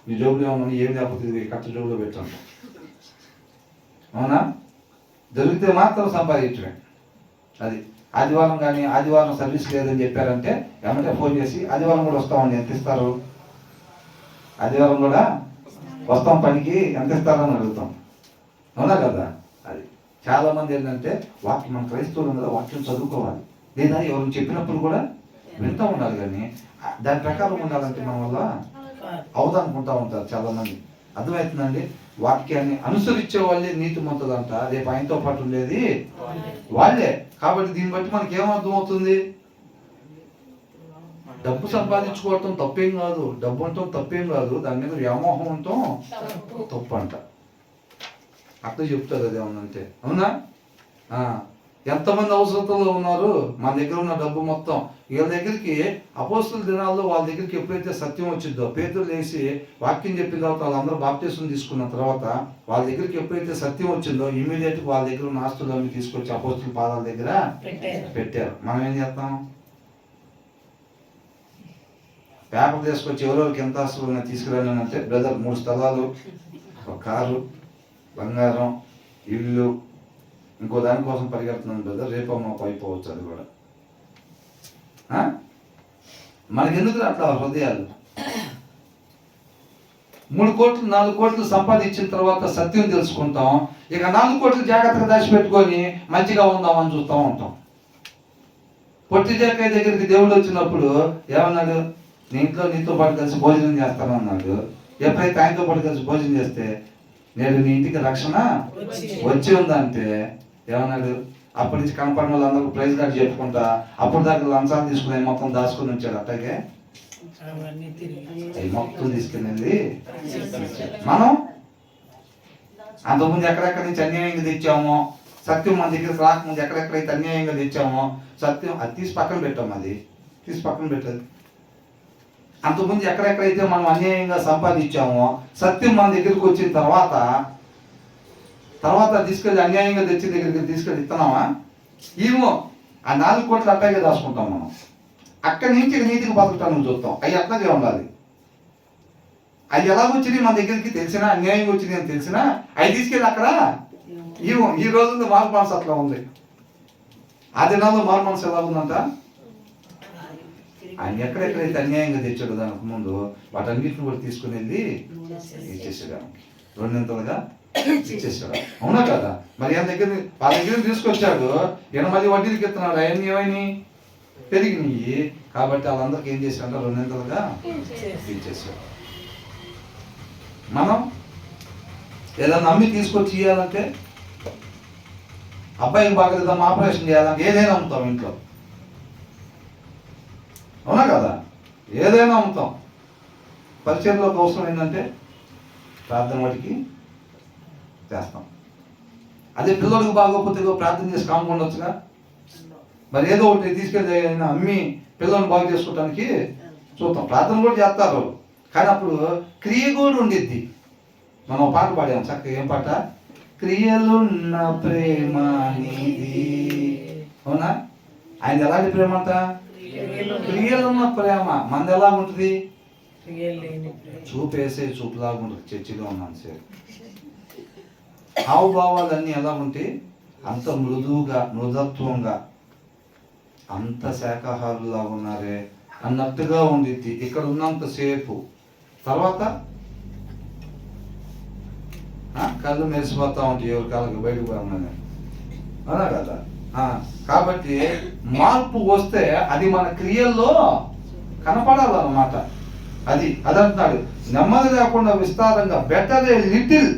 మీ జోబులో ఏమన్నా ఏం లేకపోతే కట్ట జోబులో పెట్టండి. అవునా? దొరికితే మాత్రం సంపాదించమే. అది ఆదివారం కానీ ఆదివారం సర్వీస్ లేదని చెప్పారంటే ఏమంటే ఫోన్ చేసి ఆదివారం కూడా వస్తామండి, ఎంత ఇస్తారు? ఆదివారం కూడా వస్తాం పనికి, ఎంత ఇస్తారని అడుగుతాం. అవునా కదా? అది చాలా మంది ఏంటంటే వాక్యం, మన క్రైస్తవులు కదా వాక్యం చదువుకోవాలి, లేదా ఎవరు చెప్పినప్పుడు కూడా వింటూ ఉండాలి. కానీ దాని ప్రకారం ఉండాలంటే మన వల్ల అవుదనుకుంటూ ఉంటారు చాలా మంది. అర్థమవుతుందండి? వాక్యాన్ని అనుసరించే వాళ్ళే నీతిమంతులంట. రేపు ఆయనతో పాటు ఉండేది వాళ్ళే. కాబట్టి దీన్ని బట్టి మనకి ఏమర్థం అవుతుంది? డబ్బు సంపాదించుకోవటం తప్పేం కాదు, డబ్బు అంటాం తప్పేం కాదు, దాని మీద వ్యామోహం అంటాం తప్పు అంట. అట్లా చెప్తారు అది ఏమన్నంటే. అవునా? ఎంతమంది అవసరతలో ఉన్నారు, మన దగ్గర ఉన్న డబ్బు మొత్తం వీళ్ళ దగ్గరికి. అపోస్తుల దినాల్లో వాళ్ళ దగ్గరికి ఎప్పుడైతే సత్యం వచ్చిందో, పేతురు లేచి వాక్యం చెప్పిన తర్వాత వాళ్ళందరూ బాప్టిజం తీసుకున్న తర్వాత వాళ్ళ దగ్గరికి ఎప్పుడైతే సత్యం వచ్చిందో ఇమీడియట్ వాళ్ళ దగ్గర ఉన్న ఆస్తులన్నీ తీసుకొచ్చి అపోస్తుల పాదాల దగ్గర పెట్టారు. మనం ఏం చేస్తాం? పేపర్ తీసుకొచ్చి ఎవరెవరికి ఎంత ఆస్తులు ఉన్నాయి తీసుకురాను అంటే, బ్రదర్ 3 స్థలాలు, ఒక కారు, బంగారం, ఇల్లు, ఇంకో దానికోసం పరిగెడుతున్నాను బ్రదర్, రేపు మాకు అయిపోవచ్చు అది కూడా. మనకెందుకు అట్లా హృదయాలు? 3 కోట్లు 4 కోట్లు సంపాదించిన తర్వాత సత్యం తెలుసుకుంటాం, ఇక 4 కోట్లు జాగ్రత్తగా దాచిపెట్టుకొని మంచిగా ఉందామని చూస్తూ ఉంటాం. పొట్టి జాకాయ దగ్గరికి దేవుడు వచ్చినప్పుడు ఏమన్నాడు? నీ ఇంట్లో నీతో పాటు కలిసి భోజనం చేస్తాను అన్నాడు. ఎప్పుడైతే ఆయనతో పాటు కలిసి భోజనం చేస్తే నేను నీ ఇంటికి రక్షణ వచ్చి ఉందంటే ఏమన్నాడు? అప్పటి నుంచి కనపడిన వాళ్ళందరూ ప్రైజ్ కార్డు చెప్పుకుంటా అప్పుడు దాకా లంచాలు తీసుకుని మొత్తం దాచుకుని వచ్చాడు. అట్లాగే మొత్తం తీసుకెళ్ళింది మనం. అంతకుముందు ఎక్కడెక్కడి నుంచి అన్యాయంగా తెచ్చామో, సత్యం మన దగ్గరికి రాకముందు ఎక్కడెక్కడైతే అన్యాయంగా తెచ్చామో సత్యం అది తీసి పక్కన పెట్టాము, అది తీసి పక్కన పెట్టదు. అంతకుముందు ఎక్కడెక్కడైతే మనం అన్యాయంగా సంపాదించామో సత్యం మన దగ్గరికి వచ్చిన తర్వాత తీసుకెళ్ళి అన్యాయంగా తెచ్చిన దగ్గరికి తీసుకెళ్ళి ఇస్తున్నామా? ఏమో ఆ 4 కోట్లు అట్టాగే దాచుకుంటాం మనం. అక్కడి నుంచి నీతికి బతకటానికి చూస్తాం. అవి అట్లాగే ఉండాలి. అవి ఎలా వచ్చినాయి మన దగ్గరికి తెలిసినా, అన్యాయంగా వచ్చినాయి అని తెలిసినా అవి తీసుకెళ్ళి అక్కడ ఏమో. ఈ రోజుల్లో మారు మనసు అట్లా ఉంది. ఆ దినాల్లో మారు మనసు ఎలా ఉందంట? ఆయన ఎక్కడెక్కడైతే అన్యాయంగా తెచ్చాడు దానికి ముందు వాటన్నిటిని కూడా తీసుకుని వెళ్ళి ఇచ్చేసాడు, 2 ఇచ్చేసాడు. అవునా కదా? మరి వాళ్ళ దగ్గర తీసుకొచ్చాడు, ఈయన మళ్ళీ వడ్డీలకి ఇస్తున్నాడు. అవన్నీ ఏమైనా పెరిగినాయి కాబట్టి వాళ్ళందరికీ ఏం చేశాడు? 2 ఇచ్చేసాడు. మనం ఏదైనా నమ్మి తీసుకొచ్చి ఇవ్వాలంటే, అబ్బాయికి బాగలేదమ్మా ఆపరేషన్ చేయాలంటే ఏదైనా అమ్ముతాం ఇంట్లో. అవునా కదా? ఏదైనా అమ్ముతాం. పరిచయంలోకి అవసరం ఏంటంటే ప్రార్థన వాటికి చేస్తాం. అదే పిల్లలకు బాగోకపోతే ప్రార్థన చేసి కామకుండా వచ్చుగా. మరి ఏదో ఒకటి తీసుకెళ్ళి అమ్మి పిల్లల్ని బాగు చేసుకోవటానికి చూస్తాం. ప్రార్థన కూడా చేస్తారు, కానీ అప్పుడు క్రియ కూడా ఉండిద్ది. మనం పాట పాడాము చక్కగా. ఏం పాట? క్రియలున్న ప్రేమ నీది. అవునా? ఆయన ఎలాంటి ప్రేమ అంట? క్రియలున్న ప్రేమ. మనది ఎలా ఉంటుంది? చూపేసే చూపులాగా ఉంటుంది. చర్చిలో ఉన్నాను సార్, హావభావాలన్నీ ఎలా ఉంటాయి? అంత మృదువుగా, మృదత్వంగా, అంత శాఖాహారులాగా ఉన్నారే అన్నట్టుగా ఉండిద్ది ఇక్కడ ఉన్నంతసేపు. తర్వాత కళ్ళు మెరిసిపోతా ఉంటాయి ఎవరి కాళ్ళకి బయటకు పోయామని. అవునా కదా? కాబట్టి మార్పు వస్తే అది మన క్రియల్లో కనపడాలన్నమాట. అది అంటున్నాడు, నెమ్మది లేకుండా విస్తారంగా, better a little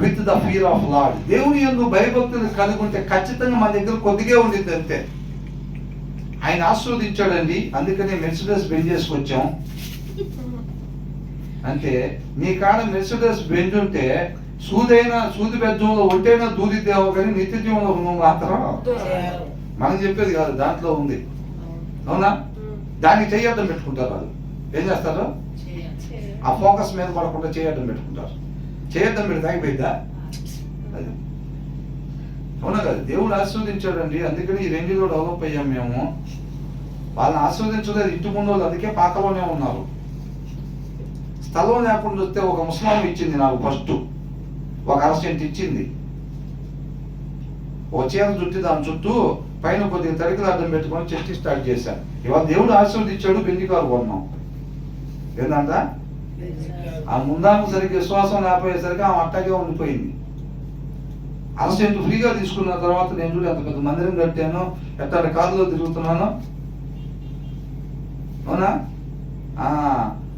with the fear of lord. దేవుని యందు భయభక్తులు కలిగి ఉంటే ఖచ్చితంగా మన దగ్గర కొద్దిగా ఉండిద్ది అంతే. ఆయన ఆస్వాదించాడండి, అందుకనే మెర్సిడెస్ బెంజ్ చేసుకొచ్చాం. అంటే నీ కాడ మెర్సిడెస్ బెంజ్ ఉంటే సూది బెజ్జంలో ఒంటైనా దూదిద్దేవో కానీ నిత్య జీవంలో నువ్వు మాత్రం మనం చెప్పేది కాదు, దాంట్లో ఉంది. అవునా? దాన్ని చేయడం పెట్టుకుంటారు వాళ్ళు. ఏం చేస్తారు? ఆ ఫోకస్ మీద పడకుండా చేయడం పెట్టుకుంటారు. చేయడం పెడితే ఆగిపోయిద్దా? అది అవునా కదా? దేవుడు ఆస్వాదించాడండి, అందుకని ఈ రెండులో డెవలప్ అయ్యాం మేము. వాళ్ళని ఆస్వాదించలేదు ఇంటి ముందు వాళ్ళు, అందుకే పాకలోనే ఉన్నారు. స్థలం లేకుండా వస్తే ఒక ముస్లాం ఇచ్చింది నాకు ఫస్ట్, ఒక అరసెంట్ ఇచ్చింది. ఒక చీర చుట్టి దాని చుట్టూ పైన కొద్దిగా తడికలు అడ్డం పెట్టుకొని చర్చి స్టార్ట్ చేశాను. ఇవాళ దేవుడు ఆశీర్వదించాడు, బెంజికారు కొన్నాం. ఏంటంట? ఆ ముందాము సరిగ్గా విశ్వాసం లేకపోయేసరికి ఆమె అట్టగే ఉండిపోయింది. అరసెంట్ ఫ్రీగా తీసుకున్న తర్వాత నేను చూడు ఎంత పెద్ద మందిరం కట్టాను, ఎట్లా కారులో తిరుగుతున్నాను. అవునా?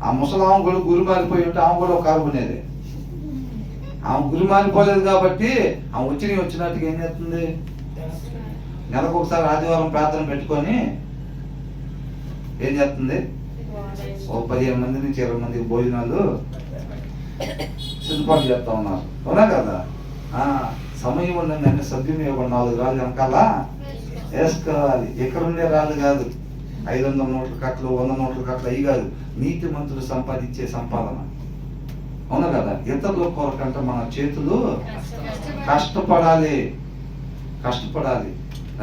ఆ ముసలామ కూడా గురి మారిపోయి ఉంటే ఆమె కూడా ఒక కారు కొనేది. ఆమె గురి మారిపోలేదు కాబట్టి ఆమె వచ్చినట్టుగా ఏం చేస్తుంది? నెలకు ఒకసారి ఆదివారం ప్రార్థన పెట్టుకొని ఏం చేస్తుంది? ఓ 15 మంది నుంచి 20 మందికి భోజనాలు సిద్ధపాటు చేస్తా ఉన్నారు. అవునా కదా? సమయం ఉండగానే సద్వినియోగం 4 రాళ్ళు వెనకాల వేసుకోవాలి. ఇక్కడ ఉండే రాళ్ళు కాదు, 500 నోట్ల కట్టలు 100 నోట్ల కట్టలు అవి కాదు, నీతి మంతులు సంపాదించే సంపాదన. అవునా కదా? ఇతరుల కొరకంటే మన చేతులు కష్టపడాలి.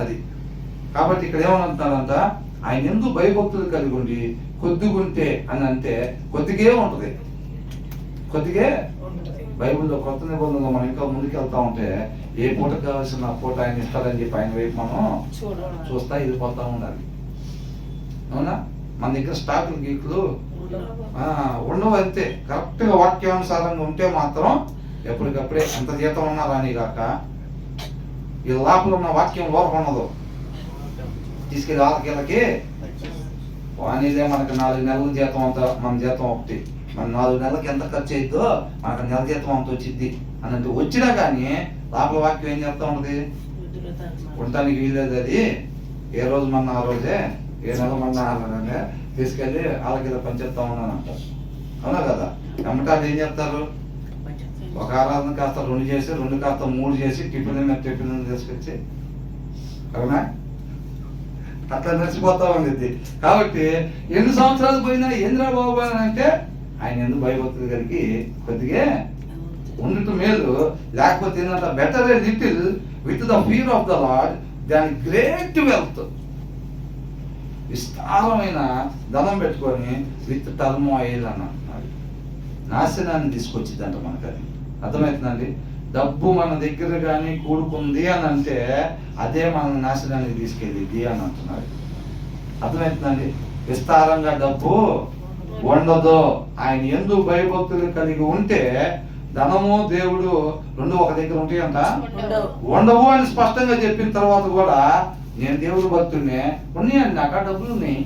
అది కాబట్టి ఇక్కడ ఏమనంటున్నారంట, ఆయన ఎందుకు భయభక్తులు కలిగి ఉండి కొద్దిగుంటే అని అంటే కొద్దిగే ఉంటుంది. బైబిల్లో కొత్త నిబంధనలో మనం ఇంకా ముందుకెళ్తా ఉంటే ఏ పూటకు కావాల్సిన పూట ఆయన ఇస్తారని చెప్పి ఆయన వైపు మనం చూస్తా వెళ్ళిపోతా ఉండాలి. అవునా? మన దగ్గర స్టాకులు గీకులు ఉండవు. అంతే కరెక్ట్గా వాక్యానుసారంగా ఉంటే మాత్రం ఎప్పటికప్పుడే ఎంత జీతం ఉన్నా రాని కాక ఈ లోపల ఉన్న వాక్యం లోపన్నదు తీసుకెళ్ళి వాళ్ళకి వానిదే మనకు 4 నెలల జీతం అంత, మన జీతం ఒకటి, మన 4 నెలలకి ఎంత ఖర్చు అయిద్దో మనకు నెల జీతం అంత వచ్చింది అన్నట్టు వచ్చినా కానీ లోపల వాక్యం ఏం చెప్తా ఉంటుంది, ఉండటానికి వీలేదు. అది ఏ రోజు మన ఆ రోజే, ఏ నెల మన ఆ నెలనే తీసుకెళ్ళి వాళ్ళకి పని చెప్తా ఉన్నాను అంటారు. అవునా కదా? ఎమ్మటాలు ఏం చెప్తారు, ఒక ఆరాధన కాస్త 2 చేసి 2 కాస్త 3 చేసి టిఫిన్ తీసుకొచ్చి, అవునా అట్లా నడిచిపోతా ఉంది. కాబట్టి 8 సంవత్సరాలు పోయినా ఏంద్రా బాబు అని అంటే ఆయన ఎందుకు భయభక్తులు కలిగి కొద్దిగా ఉండటం మేలు. లేకపోతే ఏంటంటే better a little with the fear of the lord దాని గ్రేట్ వెల్త్. విస్తారమైన ధనం పెట్టుకొని విత్ టర్మ్ ఆయిల్ అని అంటున్నాడు, నాశనాన్ని తీసుకొచ్చిందంట మనకు. అది అర్థమవుతుందండి? డబ్బు మన దగ్గర కానీ కూడుకుంది అని అంటే అదే మన నాశనానికి తీసుకెళ్ళిద్ది అని అంటున్నాడు. అర్థమవుతుందండి? విస్తారంగా డబ్బు ఉండదు. ఆయన ఎందుకు భయభక్తులు కలిగి ఉంటే ధనము దేవుడు 2 ఒక దగ్గర ఉంటాయంట, ఉండవు అని స్పష్టంగా చెప్పిన తర్వాత కూడా నేను దేవుడు భక్తుడినే, ఉన్నాయండి నాకు ఆ డబ్బులు ఉన్నాయి,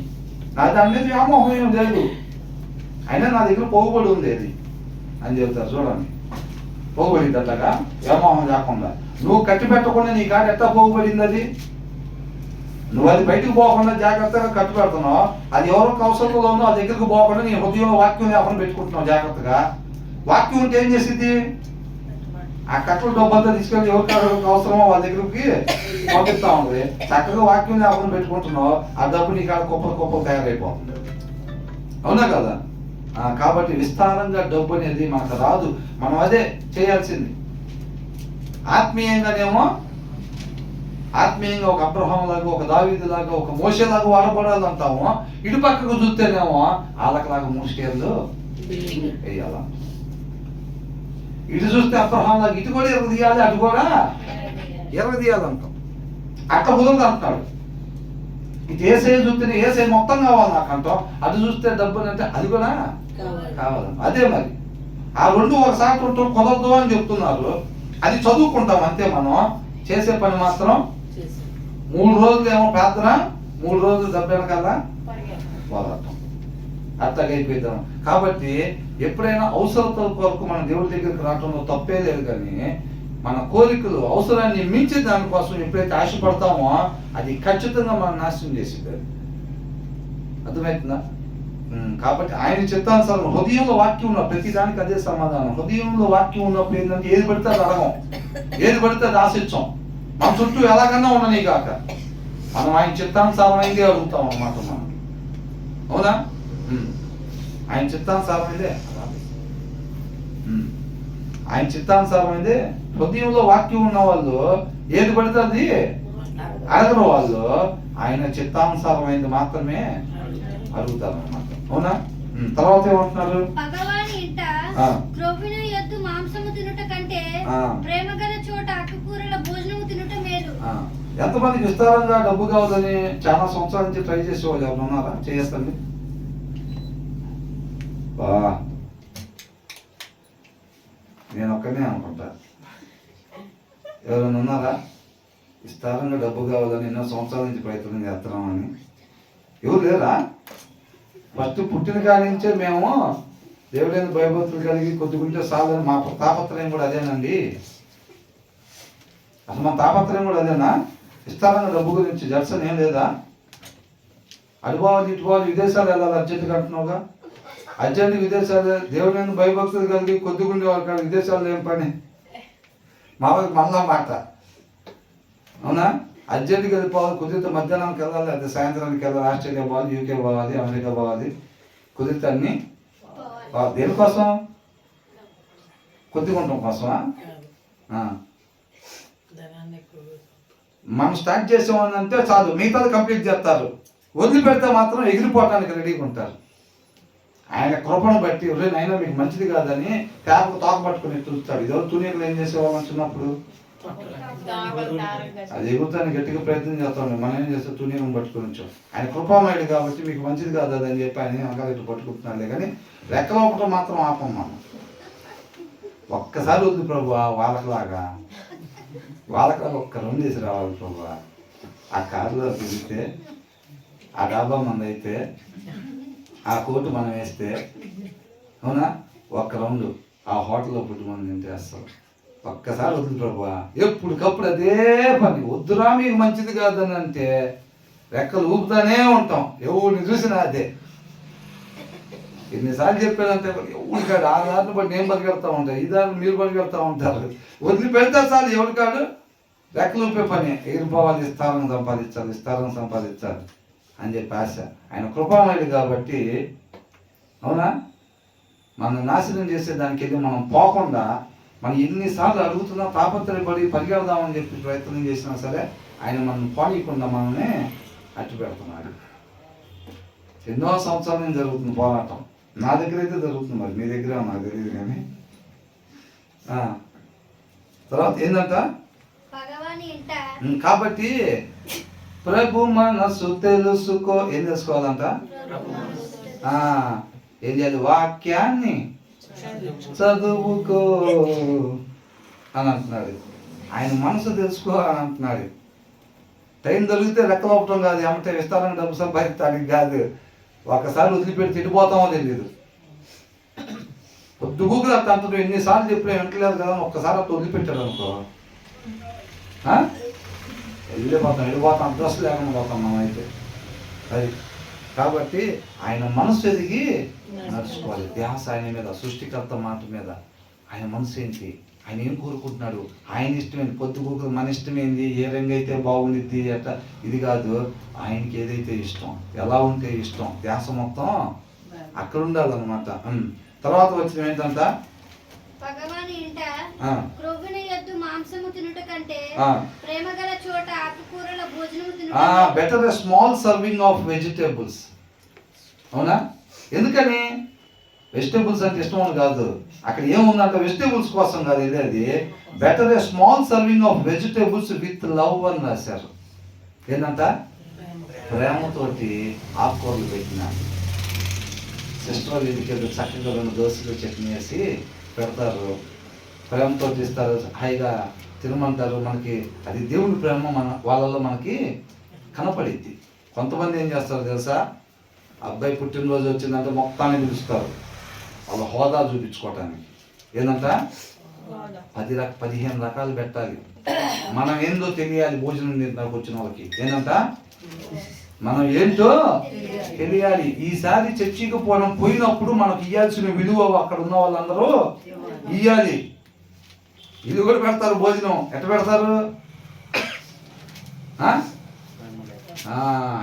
నా దాని మీద వ్యామోహం ఏం లేదు, అయినా నా దగ్గర పోగుబడి ఉంది అది అని చెబుతారు. చూడండి, పోగుబడింది అట్లాగా వ్యామోహం లేకుండా. నువ్వు కట్టి పెట్టకుండా నీ కాడ ఎట్లా పోగుబడింది? అది నువ్వు అది బయటకు పోకుండా జాగ్రత్తగా కట్టు పెడుతున్నావు. అది ఎవరికి అవసరంలో ఉందో ఆ దగ్గరకు పోకుండా నీ హృదయంలో వాక్యం లేకుండా పెట్టుకుంటున్నావు జాగ్రత్తగా. వాక్యం ఉంటే ఏం చేసింది? ఆ కట్టలు డబ్బంతా తీసుకెళ్ళి ఎవరికి అవసరమో వాళ్ళ దగ్గరికి పంపిస్తా ఉంది. చక్కగా వాక్యం లేకుండా పెట్టుకుంటున్నావు, ఆ డబ్బు నీ కాడ కుప్పలు తయారైపోతుంది. అవునా కదా? కాబట్టి విస్తారంగా డబ్బు అనేది మనకు రాదు. మనం అదే చేయాల్సింది. ఆత్మీయంగా ఒక అబ్రహాం లాగా, ఒక దావీదు లాగా, ఒక మోషే లాగా వాడబడాలంటాము. ఇటు పక్కకు చూస్తేనేమో వాళ్ళకిలాగా 3 స్టేర్లు వేయాల. ఇటు చూస్తే అబ్రహాం లాగా ఇటు కూడా ఎరగదీయాలి, అటు కూడా ఎరగదీయాలంటాం. అట్లా కుదరదు అంటున్నాడు. ఇటు ఏసై చూస్తేనే ఏసై మొత్తం కావాలి నాకు అంటాం, అటు చూస్తే డబ్బులు అంటే అది కూడా కావాలంట. అదే మరి ఆ 2 ఒకసారి కుదరదు అని చెప్తున్నారు. అది చదువుకుంటాం అంతే. మనం చేసే పని మాత్రం 3 రోజులు ఏమో ప్రార్థన, 3 రోజులు డబ్బు వెనకాల పోరాటం. అట్లాగే అయిపోయిద్దాం. కాబట్టి ఎప్పుడైనా అవసరతల కొరకు మన దేవుడి దగ్గరికి రావడంలో తప్పే లేదు, కానీ మన కోరికలు అవసరాన్ని మించి దానికోసం ఎప్పుడైతే ఆశపడతామో అది ఖచ్చితంగా మనం నాశనం చేసేది. అర్థమవుతుందా? కాబట్టి ఆయన చిత్తానుసారం హృదయంలో వాక్యం ఉన్న ప్రతి దానికి అదే సమాధానం. హృదయంలో వాక్యం ఉన్నప్పుడు ఏంటంటే ఏది పడితే అది అడగం, ఏది పడితే అది ఆశించాం. మన చుట్టూ ఎలాగన్నా ఉండని కాక మనం ఆయన చిత్తానుసారమైందే అడుగుతాం అన్నమాట మనం. అవునా? ఆయన చిత్తానుసారమైందే, ఆయన చిత్తానుసారమైందే. హృదయంలో వాక్యం ఉన్న వాళ్ళు ఏది పడితే అది అడగరు. వాళ్ళు ఆయన చిత్తానుసారమైంది మాత్రమే అడుగుతారు అన్నమాట. అవునా? తర్వాత ఏమంటున్నారు? పగవాని ఇంట క్రొవ్విన ఎద్దు మాంసము తినుట కంటే ప్రేమగల చోట ఆకుకూరల భోజనము తినుట మేలు. ఎంతమందికి విస్తారంగా డబ్బు కావాలని చాలా సంవత్సరాల నుంచి ట్రై చేసే వాళ్ళు ఎవరు ఉన్నారా? చేయండి. నేను ఒక్కనే అనుకుంటా. ఎవరైనా ఉన్నారా? విస్తారంగా డబ్బు కావాలని ఎన్నో సంవత్సరాల నుంచి ప్రయత్నం చేస్తున్నామని ఎవరు లేరా? ఫస్ట్ పుట్టిన కాడి నుంచే మేము దేవుడైన భయభక్తులు కలిగి కొద్దిగుంటే సాలని మా తాపత్రయం కూడా అదేనండి. అసలు మన తాపత్రయం కూడా అదేనా? విస్తారంగా డబ్బు గురించి జడ్సన్ ఏం లేదా? అటు పోవాలి ఇటు పోవాలి విదేశాలు వెళ్ళాలి అర్జెంటుగా అంటున్నావుగా. అర్జెంట్ విదేశాలు దేవుని భయభక్తులు కలిగి కొద్దిగుండే వాళ్ళు విదేశాల్లో ఏం పని మామూలుగా మళ్ళా మాట. అవునా? అర్జెంటుగా వెళ్ళిపోవాలి, కుదిరితే మధ్యాహ్నానికి వెళ్ళాలి, అదే సాయంత్రానికి వెళ్ళాలి, ఆస్ట్రేలియా పోవాలి, యూకే పోవాలి, అమెరికా పోవాలి, కుదిరితే అన్నీ దేనికోసం? కొద్దిగా ఉండటం కోసమా? మనం స్టార్ట్ చేసామని అంటే చాలు, మిగతాది కంప్లీట్ చేస్తారు. వదిలిపెడితే మాత్రం ఎగిరిపోవటానికి రెడీగా ఉంటారు. ఆయన కృపను బట్టి అయినా మీకు మంచిది కాదని పేపర్ తోక పట్టుకుని చూస్తాడు. ఇదో తునీకులు ఏం చేసేవాళ్ళని చిన్నప్పుడు అది ఎగురుతానికి గట్టిగా ప్రయత్నం చేస్తాం. మనం ఏం చేస్తాం? తునీకం పట్టుకుని వచ్చాం. ఆయన కృపామయుడు కాబట్టి మీకు మంచిది కాదు అని చెప్పి ఆయన అంకాలు ఇటు పట్టుకుంటున్నాడులే, కానీ రెక్కలోపటం మాత్రం ఆపం మనం. ఒక్కసారి వద్దు ప్రభు వాళ్ళకలాగా ఒక్క రౌండ్ వేసి రావాలి ప్రభు. ఆ కారులో తిరిగితే, ఆ డాబా మంది అయితే, ఆ కోటు మనం వేస్తే, అవునా, ఒక్క రౌండ్ ఆ హోటల్లో పుట్టి మనం తింటే అసలు ఒక్కసారి వద్దు ప్రభు. ఎప్పటికప్పుడు అదే పని. వద్దురా మీకు మంచిది కాదని అంటే రెక్కలు ఊపుతానే ఉంటాం. ఎవరిని చూసినా అదే. ఎన్నిసార్లు చెప్పానంటే ఎవరికాడు ఆ దారిని బట్టి నేను పరిగెడతా ఉంటాను, ఈ దారిని మీరు పరిగెడతా ఉంటారు. వదిలిపెడతారు సార్ ఎవరికాడు రెక్కలు ఊపే పని. ఎగిరిపోవాలి, స్థానం సంపాదించాలి అని చెప్పి ఆశ. ఆయన కృపామయుడు కాబట్టి, అవునా, మనం నాశనం చేసే దానికి వెళ్ళి మనం పోకుండా, మనం ఎన్నిసార్లు అడుగుతున్నా తాపత్రయపడి పరిగెడదామని చెప్పి ప్రయత్నం చేసినా సరే ఆయన మనం పోనీయకుండా మనల్ని అట్టు పెడుతున్నాడు. ఎన్నో సంవత్సరాల నుంచి జరుగుతుంది పోరాటం. నా దగ్గర అయితే జరుగుతుంది, మరి మీ దగ్గర నాకు తెలియదు. కానీ తర్వాత ఏంటంట, కాబట్టి ప్రభు మనసు తెలుసుకో. ఏం తెలుసుకోవాలంట? ఏం చేయాలి? వాక్యాన్ని చదువుకో అని అంటున్నాడు. ఆయన మనసు తెలుసుకో అని అంటున్నాడు. టైం దొరికితే రెక్కలోపటం కాదు, ఏమంటే విస్తారంగా డబ్బు సంపాదించడానికి కాదు. ఒకసారి వదిలిపెట్టి తిడిపోతామో తెలియదు. పొద్దుగూకులు అట్లా అంటారు. ఎన్నిసార్లు చెప్పినా వింటలేదు కదా అని ఒక్కసారి అట్లా వదిలిపెట్టాడు అనుకో, వెళ్ళిపోతాం అడ్రస్ లేకుండా పోతాం మనం అయితే. అది కాబట్టి ఆయన మనసు ఎదిగి నడుచుకోవాలి. ధ్యాస ఆయన మీద, సృష్టికర్త మాట మీద. ఆయన మనసు ఏంటి, ఆయన ఏం కోరుకుంటున్నాడు, ఆయన ఇష్టమైంది. పొద్దుగూకులు మన ఇష్టమైంది, ఏ రంగు అయితే బాగుండిద్ది అట్లా ఇది కాదు. ఆయనకి ఏదైతే ఇష్టం, ఎలా ఉంటే ఇష్టం, ధ్యాస మొత్తం అక్కడ ఉండాలన్నమాట. తర్వాత వచ్చిన ఏంటంట, better a small serving of vegetables. అవునా? ఎందుకని? వెజిటేబుల్స్ అంటే ఇష్టం అని కాదు, అక్కడ ఏముందంట, వెజిటేబుల్స్ కోసం కాదు ఇది. అది better a small serving of vegetables with love అని రాశారు. ఏంటంట? ప్రేమతోటి ఆకుకూరలు పెట్టిన సిస్టర్ ఇంటికి చక్కగా 2 దోశలు చట్నీ వేసి పెడతారు, ప్రేమతో ఇస్తారు, హాయిగా తినమంటారు. మనకి అది దేవుని ప్రేమ మన వాళ్ళలో మనకి కనపడిద్ది. కొంతమంది ఏం చేస్తారు తెలుసా, అబ్బాయి పుట్టినరోజు వచ్చిందంటే మొత్తాన్ని పిలుస్తారు వాళ్ళ హోదా చూపించుకోవటానికి. ఏంటంట, 15 రకాలు పెట్టాలి. మనం ఏందో తెలియాలి. భోజనం తింటానికి వచ్చిన వాళ్ళకి ఏంటంట, మనం ఏంటో తెలియాలి. ఈసారి చర్చికి పోయినప్పుడు మనకు ఇవ్వాల్సిన విలువ అక్కడ ఉన్న వాళ్ళందరూ ఇవ్వాలి. ఇది కూడా పెడతారు భోజనం. ఎట్ట పెడతారు?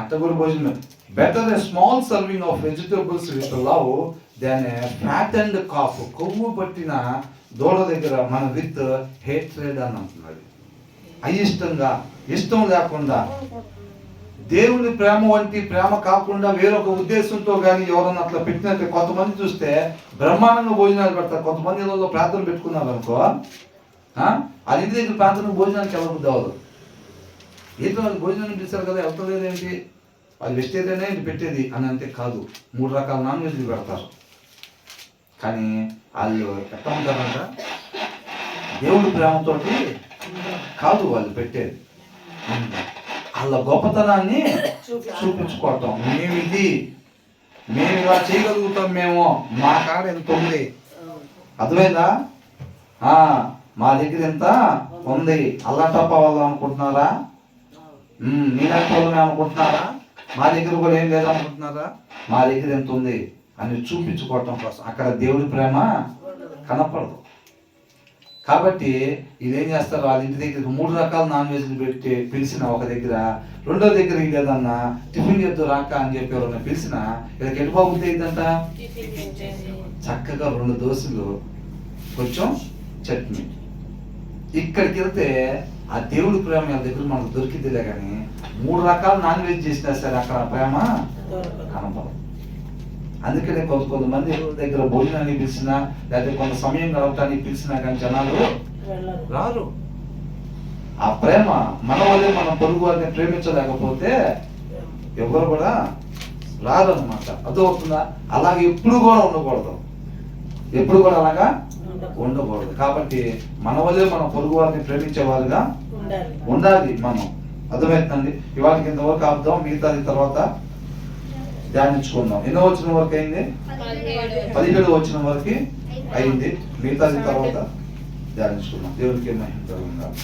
అట్ట కూడా భోజనం. Better a small serving of vegetables with love than a fattened calf. కొవ్వు పట్టిన దూడ దగ్గర మన విత్ హేట్రెడ్ అని అంటున్నాడు. అయిష్టంగా, ఇష్టం లేకుండా, దేవుని ప్రేమ వంటి ప్రేమ కాకుండా వేరొక ఉద్దేశంతో కానీ ఎవరన్నా అట్లా పెట్టినట్టు. కొంతమంది చూస్తే బ్రహ్మాండంగా భోజనాలు పెడతారు. కొంతమంది ఇళ్ళలో ప్రార్థన పెట్టుకున్నారు అనుకో, అది ఇంటి దగ్గర ప్రార్థన భోజనానికి వెళ్ళబుద్ది అవ్వదు. ఏంటో వాళ్ళు భోజనాన్ని పిలిచారు కదా, వెళ్తలేదు ఏంటి, వాళ్ళు వెజిటేరియనే ఏంటి పెట్టేది అని అంటే కాదు. 3 రకాల నాన్ వెజ్లు పెడతారు. కానీ వాళ్ళు ఎట్లా ఉంటారంట, దేవుడి ప్రేమతోటి కాదు వాళ్ళు పెట్టేది. వాళ్ళ గొప్పతనాన్ని చూపించుకోవటం. మేము ఇలా చేయగలుగుతాం, మేము మా కాడ ఎంత ఉంది, అర్థమైందా, మా దగ్గర ఎంత ఉంది. అల్లంటప్ప వాళ్ళు అనుకుంటున్నారా, నీలంటి వాళ్ళని అనుకుంటున్నారా, మా దగ్గర కూడా ఏం లేదనుకుంటున్నారా? మా దగ్గర ఎంత ఉంది అని చూపించుకోవటం కోసం. అక్కడ దేవుడి ప్రేమ కనపడదు. కాబట్టి ఇదేం చేస్తారు, వాళ్ళ ఇంటి దగ్గర 3 రకాల నాన్ వెజ్లు పెట్టి పిలిచిన ఒక దగ్గర, రెండో దగ్గర ఏదన్నా టిఫిన్ చేద్దు రాక అని చెప్పి ఎవరన్నా పిలిచిన ఇక్కడికి ఎటుపోతుంది ఏంటంట, చక్కగా 2 దోశలు కొంచెం చట్నీ. ఇక్కడికి వెళ్తే ఆ దేవుడి ప్రేమ వాళ్ళ దగ్గర మనకు దొరికిద్దిలే, కానీ 3 రకాల నాన్ వెజ్ చేసినా సరే అక్కడ ప్రేమ కనపడదు. అందుకనే కొంతమంది దగ్గర భోజనాన్ని పిలిచినా, లేకపోతే కొంత సమయం గడపడానికి పిలిచినా కానీ జనాలు రారు. ఆ ప్రేమ మన వల్లే మనం పొరుగు వారిని ప్రేమించలేకపోతే ఎవరు కూడా రారు అనమాట. అర్థమవుతుందా? అలాగే ఎప్పుడు కూడా ఉండకూడదు, ఎప్పుడు కూడా అలాగా ఉండకూడదు. కాబట్టి మన వల్లే మనం పొరుగు వారిని ప్రేమించే వాళ్ళుగా ఉండాలి మనం. అర్థమవుతుందండి? ఇవాళ ఇంతవరకు ఆపుదాం, మిగతాది తర్వాత ధ్యానించుకుందాం. ఎన్నో వచ్చిన వరకు అయింది? 17 వచ్చిన వరకు అయింది. మిగతాది తర్వాత ధ్యానించుకుందాం. దేవునికి మహిమ కలుగును గాక.